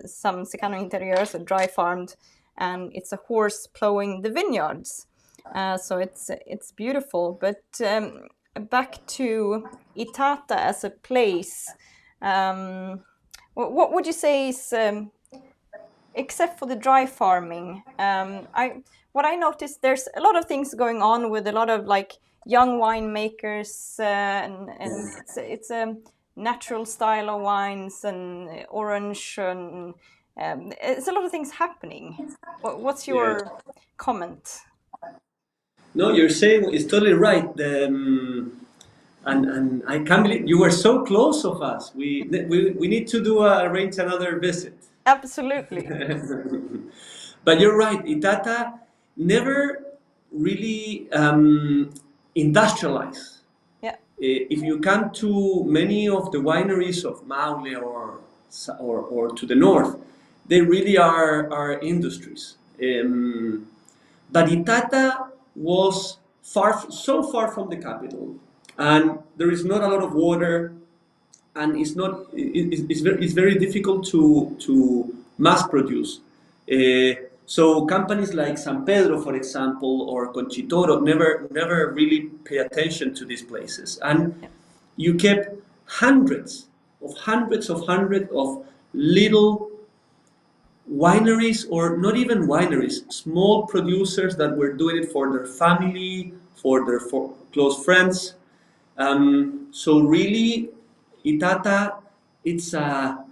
some secano interiors, dry farmed, and it's a horse plowing the vineyards. So it's beautiful. But back to Itata as a place. What would you say is, except for the dry farming, what I noticed, there's a lot of things going on with a lot of like young winemakers, and it's a natural style of wines and orange, and it's a lot of things happening. What's your comment? No, you're saying it's totally right. And I can't believe you were so close of us. We need to arrange another visit. Absolutely. But you're right. Itata never really industrialized. Yeah. If you come to many of the wineries of Maule or to the north, they really are industries. But Itata was so far from the capital, and there is not a lot of water, and it's very difficult to mass produce. So companies like San Pedro, for example, or Conchitoro never really pay attention to these places, and you kept hundreds of little wineries, or not even wineries, small producers that were doing it for their family, for their close friends. So really, Itata, it's a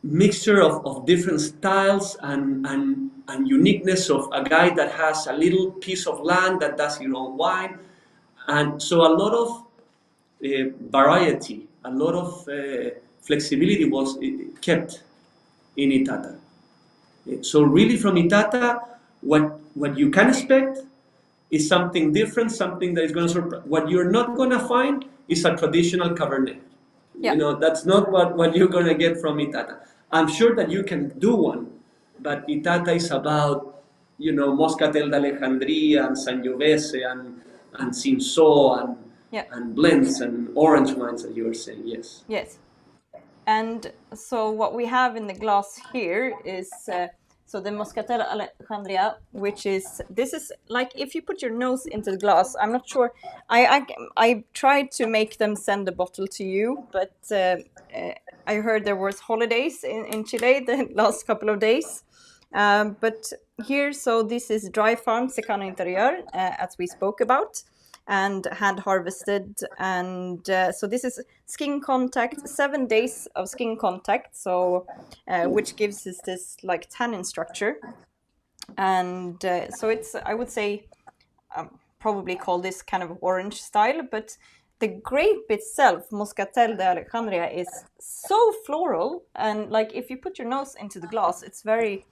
mixture of different styles and uniqueness of a guy that has a little piece of land that does his own wine. And so a lot of variety, a lot of flexibility was kept in Itata. So really from Itata, what you can expect is something different, something that is going to surprise. What you're not going to find is a traditional Cabernet. Yeah. You know, that's not what you're going to get from Itata. I'm sure that you can do one, but Itata is about, you know, Moscatel d'Alejandría and Sangiovese and Cinsault and blends and orange wines that you were saying, yes. Yes. And so what we have in the glass here is so the Moscatel Alejandría, which is, this is like if you put your nose into the glass. I'm not sure. I tried to make them send a bottle to you, but I heard there was holidays in Chile the last couple of days. But here, so this is dry farmed secano interior, as we spoke about, and hand harvested. And so this is skin contact, 7 days of skin contact, so which gives us this like tannin structure. And so it's, I would say, probably call this kind of orange style, but the grape itself, Moscatel de Alejandría, is so floral, and like if you put your nose into the glass, it's very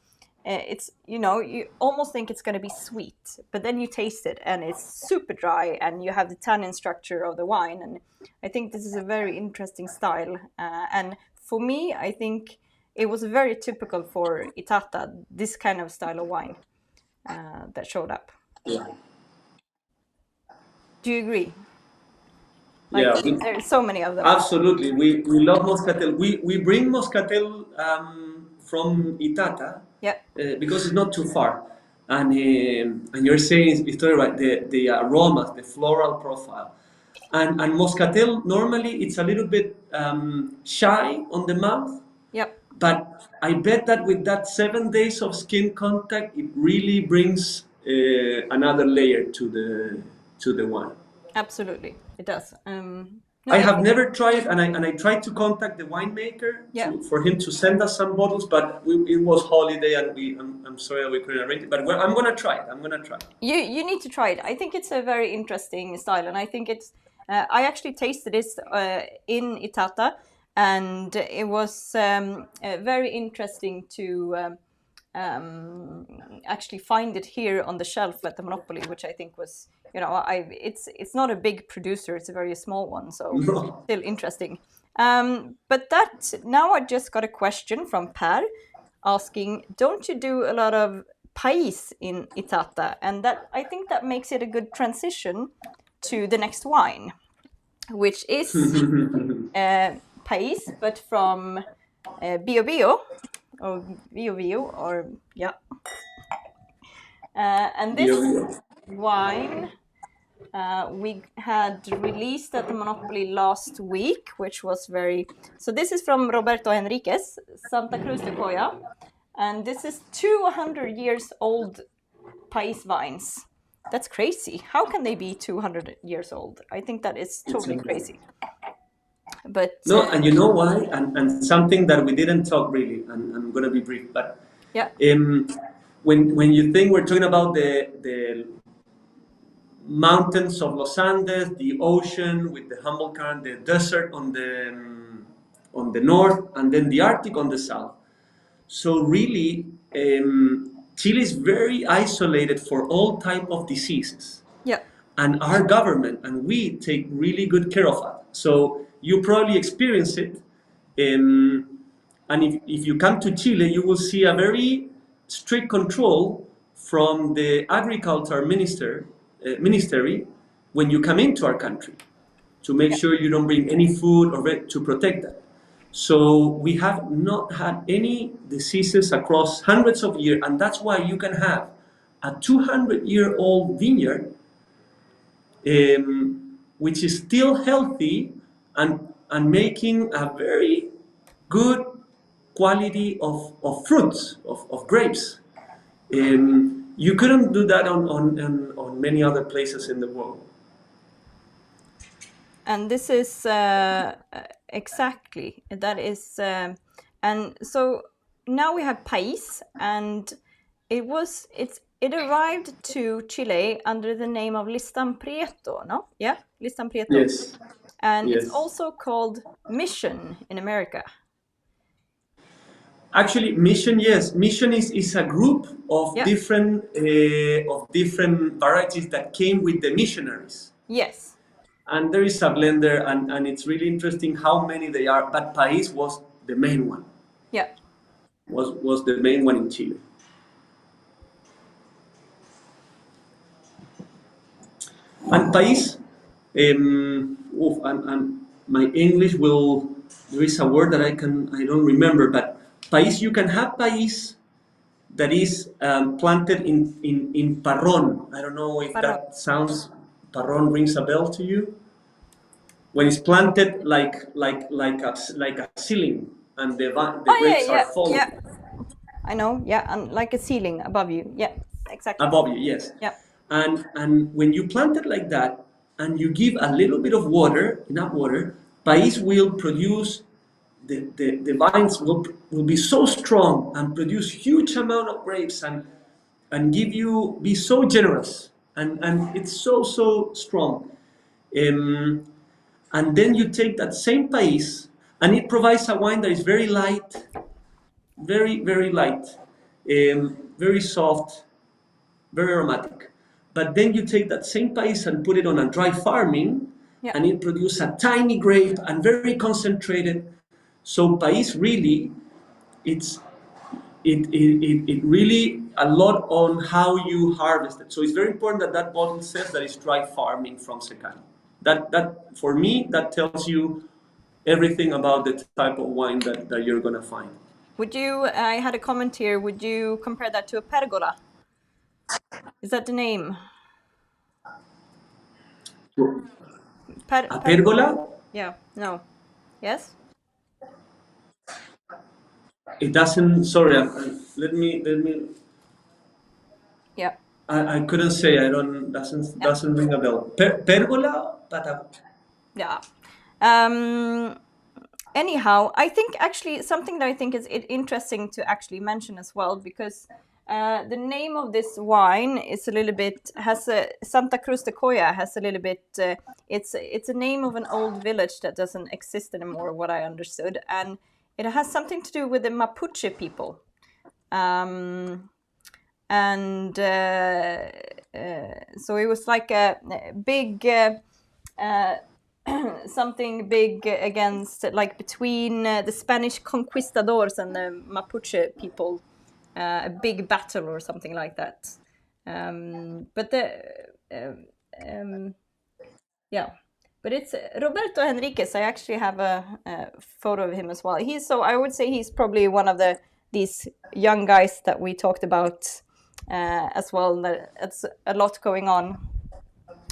it's, you know, you almost think it's going to be sweet, but then you taste it and it's super dry, and you have the tannin structure of the wine. And I think this is a very interesting style, and for me, I think it was very typical for Itata, this kind of style of wine that showed up. Yeah. Do you agree? Like, Yeah, there's so many of them. absolutely. We love Moscatel. We bring Moscatel from Itata Yeah. because it's not too far. And you're saying it's totally right. The aromas, the floral profile. And Moscatel, normally it's a little bit shy on the mouth. Yep. But I bet that with that 7 days of skin contact, it really brings another layer to the wine. Absolutely, it does. I have never tried, and I tried to contact the winemaker for him to send us some bottles, but it was holiday, and I'm sorry we couldn't arrange it. But I'm gonna try it. I'm gonna try. You need to try it. I think it's a very interesting style, and I think it's. I actually tasted this in Itata, and it was very interesting to actually find it here on the shelf at the Monopoly, which I think was, it's not a big producer, it's a very small one, so still interesting. But now I just got a question from Per asking, don't you do a lot of pais in Itata? And that, I think that makes it a good transition to the next wine, which is pais, but from Bio Bio, or Bio Bio, or yeah. And this wine we had released at the Monopoly last week, which was very... So this is from Roberto Henriquez, Santa Cruz de Coya. And this is 200 years old pais vines. That's crazy. How can they be 200 years old? I think that is totally crazy. But no, and you know why? And something that we didn't talk really, and I'm going to be brief, but yeah. When you think we're talking about the mountains of Los Andes, the ocean with the Humboldt Current, the desert on the north, and then the Arctic on the south. So really, Chile is very isolated for all type of diseases. Yeah. And our government and we take really good care of it. So you probably experience it. And if you come to Chile, you will see a very strict control from the agriculture ministry when you come into our country to make sure you don't bring any food or to protect that. So we have not had any diseases across hundreds of years, and that's why you can have a 200-year-old vineyard which is still healthy and making a very good quality of fruits, of grapes. You couldn't do that on many other places in the world. And this is exactly, that is, and so now we have pais, and it arrived to Chile under the name of Listan Prieto, no? Yeah, Listan Prieto. Yes. And yes. It's also called Mission in America. Actually, Mission, yes. Mission is a group of different varieties that came with the missionaries. Yes. And there is a blender, and it's really interesting how many they are. But Pais was the main one. Yeah. Was the main one in Chile. And Pais, and my English will. There is a word that I don't remember, but Pais, you can have Pais that is planted in parron. I don't know if that sounds, parron rings a bell to you. When it's planted like a ceiling, and the grapes are falling. Yeah. I know, yeah, and like a ceiling above you. Yeah, exactly. Above you, yes. Yeah. And when you plant it like that, and you give a little bit of water, enough water, Pais will produce, the vines will be so strong and produce huge amount of grapes and be so generous, and it's so strong. And then you take that same Pais, and it provides a wine that is very light, very light, very soft, very aromatic. But then you take that same Pais and put it on a dry farming, and it produces a tiny grape and very concentrated. So Pais really, it really a lot on how you harvest it. So it's very important that bottle says that it's dry farming from secano. That for me, that tells you everything about the type of wine that you're gonna find. I had a comment here, would you compare that to a pergola? Is that the name? A pergola? Yeah, no. Yes? It doesn't, sorry, let me. Yeah. I couldn't say. I don't. Doesn't ring a bell. Pergola, Yeah. Anyhow, I think actually something that I think is interesting to actually mention as well, because the name of this wine is a little bit Santa Cruz de Coya has a little bit. It's a name of an old village that doesn't exist anymore, what I understood, and it has something to do with the Mapuche people. And so it was like a big something big against, like between the Spanish conquistadors and the Mapuche people, a big battle or something like that. But it's Roberto Henriquez. I actually have a photo of him as well. I would say he's probably one of these young guys that we talked about as well. That's a lot going on.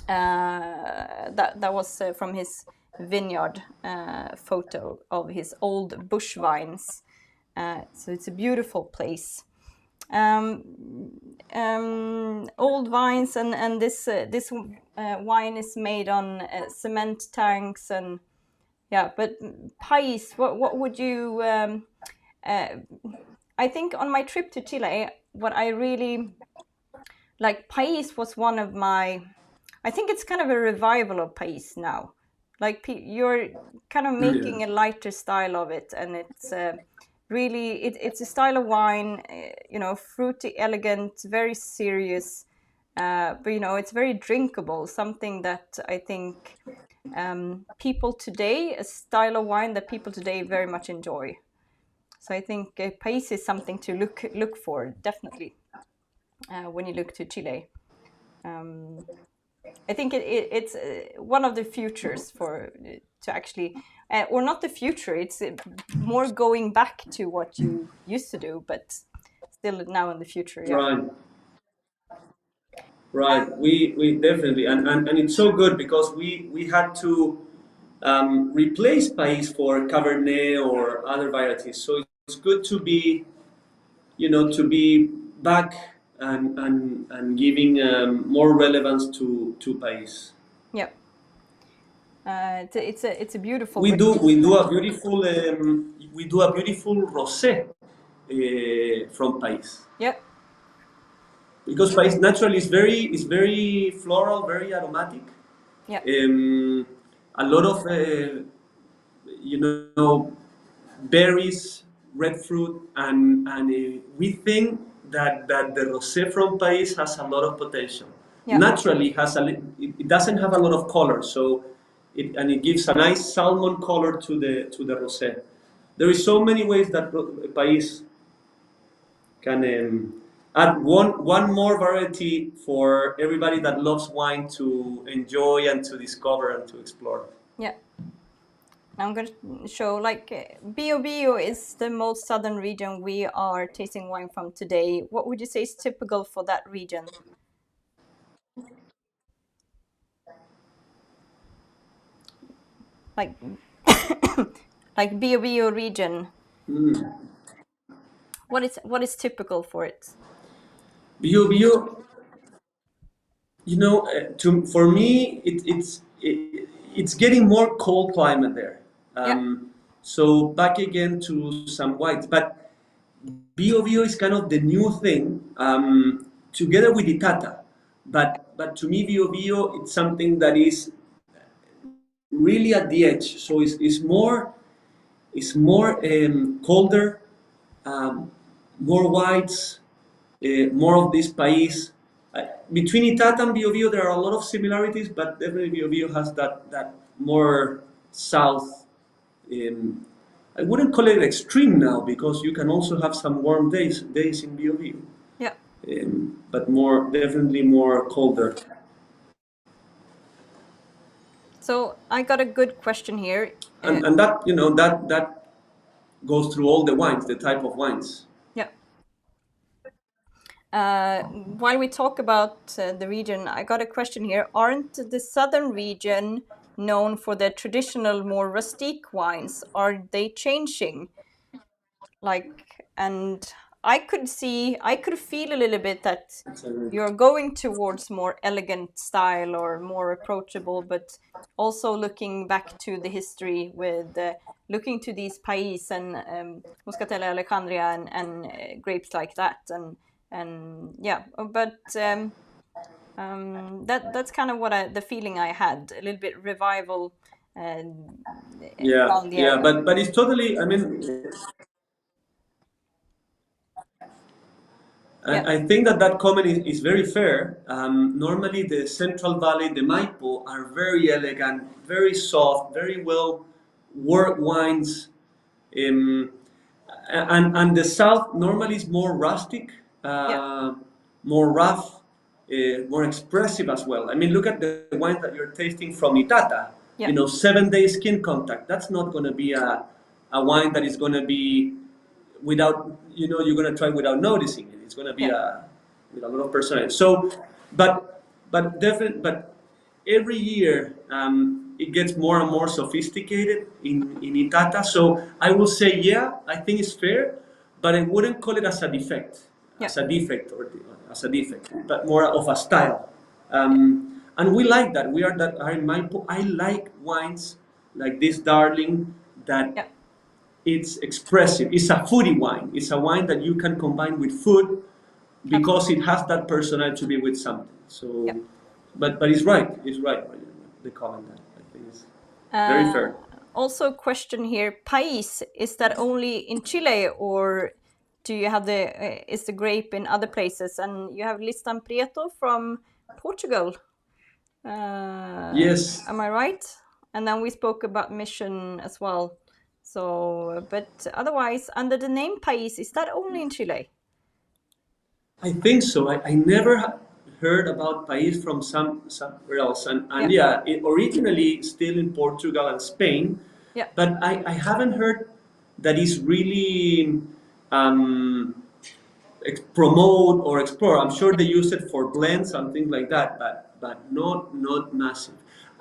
That was from his vineyard photo of his old bush vines. So it's a beautiful place. Old vines, and this wine is made on cement tanks, and but Pais, what would you I think on my trip to Chile, what I really like, Pais was one of my, I think it's kind of a revival of Pais now. Like you're kind of making a lighter style of it, and it's really it's a style of wine, fruity, elegant, very serious, but it's very drinkable. Something that I think people today, a style of wine that people today very much enjoy. So I think Pais is something to look for, definitely, when you look to Chile. I think it's one of the futures to actually, or not the future, it's more going back to what you used to do, but still now in the future. Yeah. Right. We definitely, and it's so good because we had to replace Pais for Cabernet or other varieties. So it's good to be, to be back and giving more relevance to Pais. Yeah. It's a beautiful. We do a beautiful rosé from Pais. Yep. Because Pais naturally is very floral, very aromatic. Yeah. A lot of berries, red fruit, and we think that the rosé from Pais has a lot of potential. Yeah. Naturally, it doesn't have a lot of color, so it gives a nice salmon color to the rosé. There is so many ways that Pais can add one more variety for everybody that loves wine to enjoy and to discover and to explore. Yeah. I'm going to show, like, Bio is the most southern region we are tasting wine from today. What would you say is typical for that region? Like, like Bio region. What is typical for it? Bio, for me, it's getting more cold climate there. So back again to some whites, but Bio is kind of the new thing, together with Itata. But to me, Bio it's something that is really at the edge. So it's more colder, more whites, more of this Pais. Between Itata and Bio there are a lot of similarities, but definitely Bio has that more south. I wouldn't call it extreme now because you can also have some warm days in Bio. Yeah. But definitely more colder. So I got a good question here. And that that goes through all the wines, the type of wines. Yeah. While we talk about the region, I got a question here. Aren't the southern region known for their traditional, more rustic wines? Are they changing? Like, and I could feel a little bit that you're going towards more elegant style or more approachable, but also looking back to the history with looking to these pais and Muscatella Alejandria and grapes like that, and yeah, but that's kind of what the feeling I had, a little bit revival Yeah, around the yeah, area. but it's totally. I mean, Yeah, I think that comment is very fair. Normally, the Central Valley, the Maipo, are very elegant, very soft, very well worked wines. Um, and the South normally is more rustic, yeah, more rough, more expressive as well. I mean, look at the wine that you're tasting from Itata. yeah, 7 day skin contact. That's not going to be a wine that is going to be without, you're going to try without noticing it. It's going to be yeah, with a lot of personality. So, but every year it gets more and more sophisticated in Itata. So I will say, yeah, I think it's fair, but I wouldn't call it as a defect, yeah, as a defect, but more of a style. And we like that. We are in Maipo. I like wines like this, darling, that yeah. it's expressive. It's a foodie wine. It's a wine that you can combine with food because it Absolutely. has that personality to be with something. Yeah. So, but it's right. It's right. The comment that I think is very Uh, fair. Also, a question here: Pais, is that only in Chile, or do you have is the grape in other places? And you have Listan Prieto from Portugal. Yes, Am I right? And then we spoke about Mission as well. So, but otherwise, under the name Pais, is that only in Chile? I think so. I never heard about País from somewhere else, and Yeah, yeah, it originally still in Portugal and Spain, yeah, but I haven't heard that is really um, promote or explore. I'm sure yeah, they use it for blends and things like that, but not massive.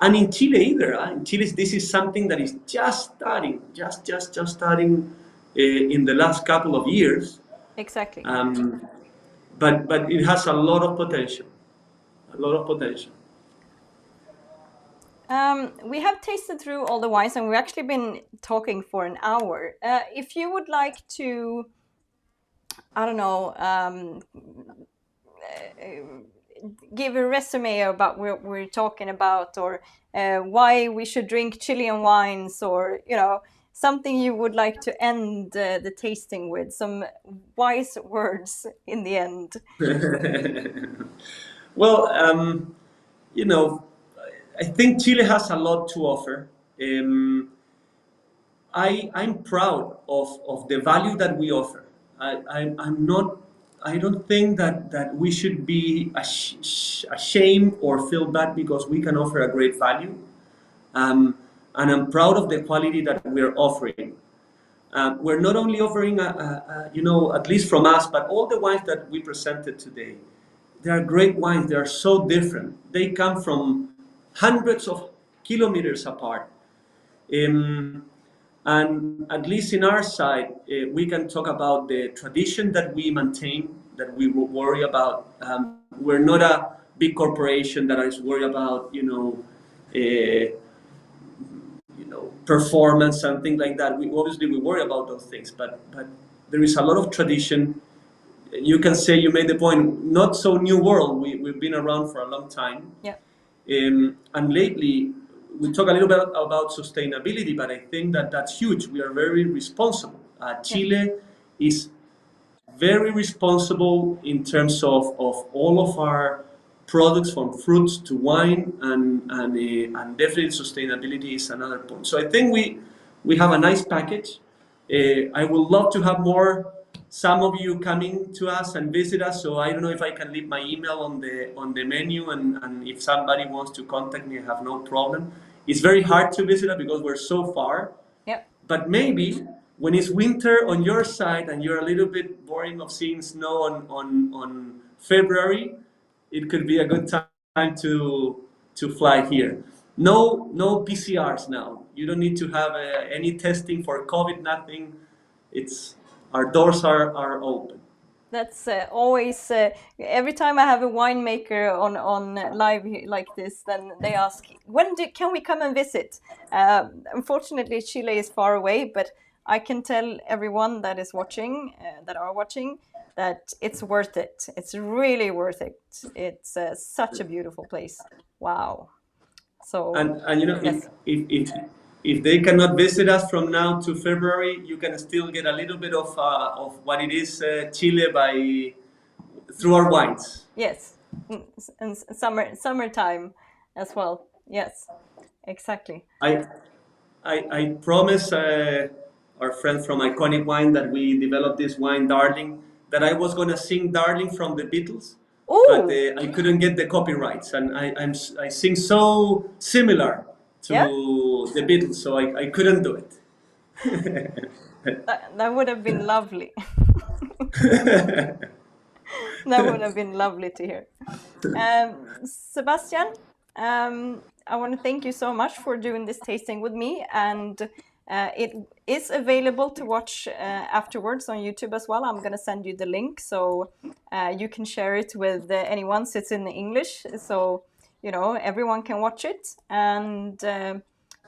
And in Chile either. In Chile, this is something that is just starting, just starting in the last couple of years. exactly. Um, but it has a lot of potential, a lot of potential. We have tasted through all the wines, and we've actually been talking for an hour. If you would like to, I don't know, give a resume about what we're talking about, or why we should drink Chilean wines, or something you would like to end the tasting with, some wise words in the end. Well, you know, I think Chile has a lot to offer. Um, I'm proud of the value that we offer. I'm not. I don't think that we should be ashamed or feel bad because we can offer a great value. Um, and I'm proud of the quality that we're offering. We're not only offering, at least from us, but all the wines that we presented today. They are great wines. They are so different. They come from hundreds of kilometers apart. Um, and at least in our side, we can talk about the tradition that we maintain, that we worry about. We're not a big corporation that is worried about, performance and things like that. We worry about those things, but there is a lot of tradition. You can say you made the point. Not so new world. We've been around for a long time, Yeah, and lately we talk a little bit about sustainability, but I think that that's huge. We are very responsible. yeah, Chile is very responsible in terms of all of our products from fruits to wine and definitely sustainability is another point. So I think we have a nice package. I would love to have some of you coming to us and visit us. So I don't know if I can leave my email on the menu, and if somebody wants to contact me, I have no problem. It's very hard to visit us because we're so far. yeah. But maybe when it's winter on your side and you're a little bit boring of seeing snow on February, it could be a good time to fly here. No PCRs now. You don't need to have any testing for COVID. Nothing. It's our doors are open. That's always every time I have a winemaker on live like this, then they ask, can we come and visit? Unfortunately, Chile is far away, but I can tell everyone that is watching, that it's worth it. It's really worth it. It's such a beautiful place. Wow. So And you know, yes, if they cannot visit us from now to February, you can still get a little bit of what it is Chile by through our wines. yes, and summertime as well. Yes, exactly. I I promised our friend from Iconic Wine that we developed this wine, Darling, that I was gonna sing Darling from the Beatles, but Oh, I couldn't get the copyrights, and I sing so similar yeah. to the Beatles, so I couldn't do it. That would have been lovely. That would have been lovely to hear. Sebastian, I want to thank you so much for doing this tasting with me, and it is available to watch afterwards on YouTube as well. I'm going to send you the link so you can share it with anyone. So it's in English, so you know everyone can watch it. And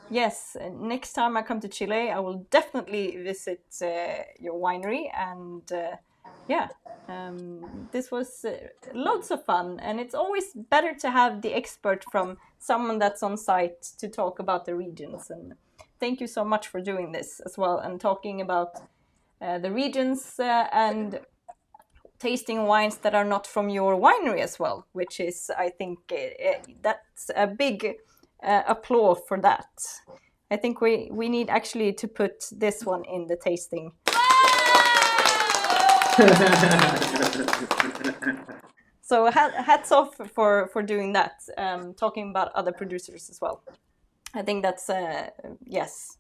yes, next time I come to Chile, I will definitely visit your winery. And yeah, this was loads of fun, and it's always better to have the expert from someone that's on site to talk about the regions. And thank you so much for doing this as well, and talking about the regions and tasting wines that are not from your winery as well, which is, I think, that's a big applause for that. I think we need actually to put this one in the tasting. So hats off for doing that, talking about other producers as well. I think that's, yes,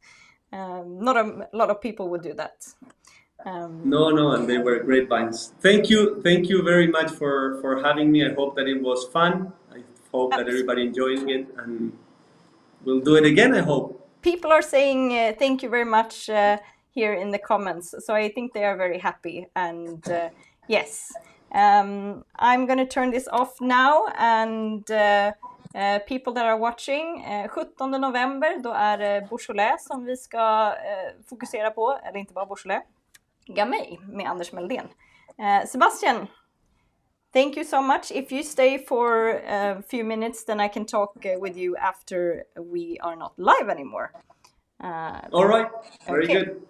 not a lot of people would do that. No, and they were great wines. Thank you very much for having me. I hope that it was fun. I hope that everybody enjoyed it, and we'll do it again, I hope. People are saying thank you very much here in the comments, so I think they are very happy. And yes, I'm gonna turn this off now, and people that are watching, 17 november, då är det Beaujolais som vi ska fokusera på, eller inte bara Beaujolais, Gamay med Anders Meldén. Sebastian, thank you so much. If you stay for a few minutes, then I can talk with you after we are not live anymore. All right, very okay. good.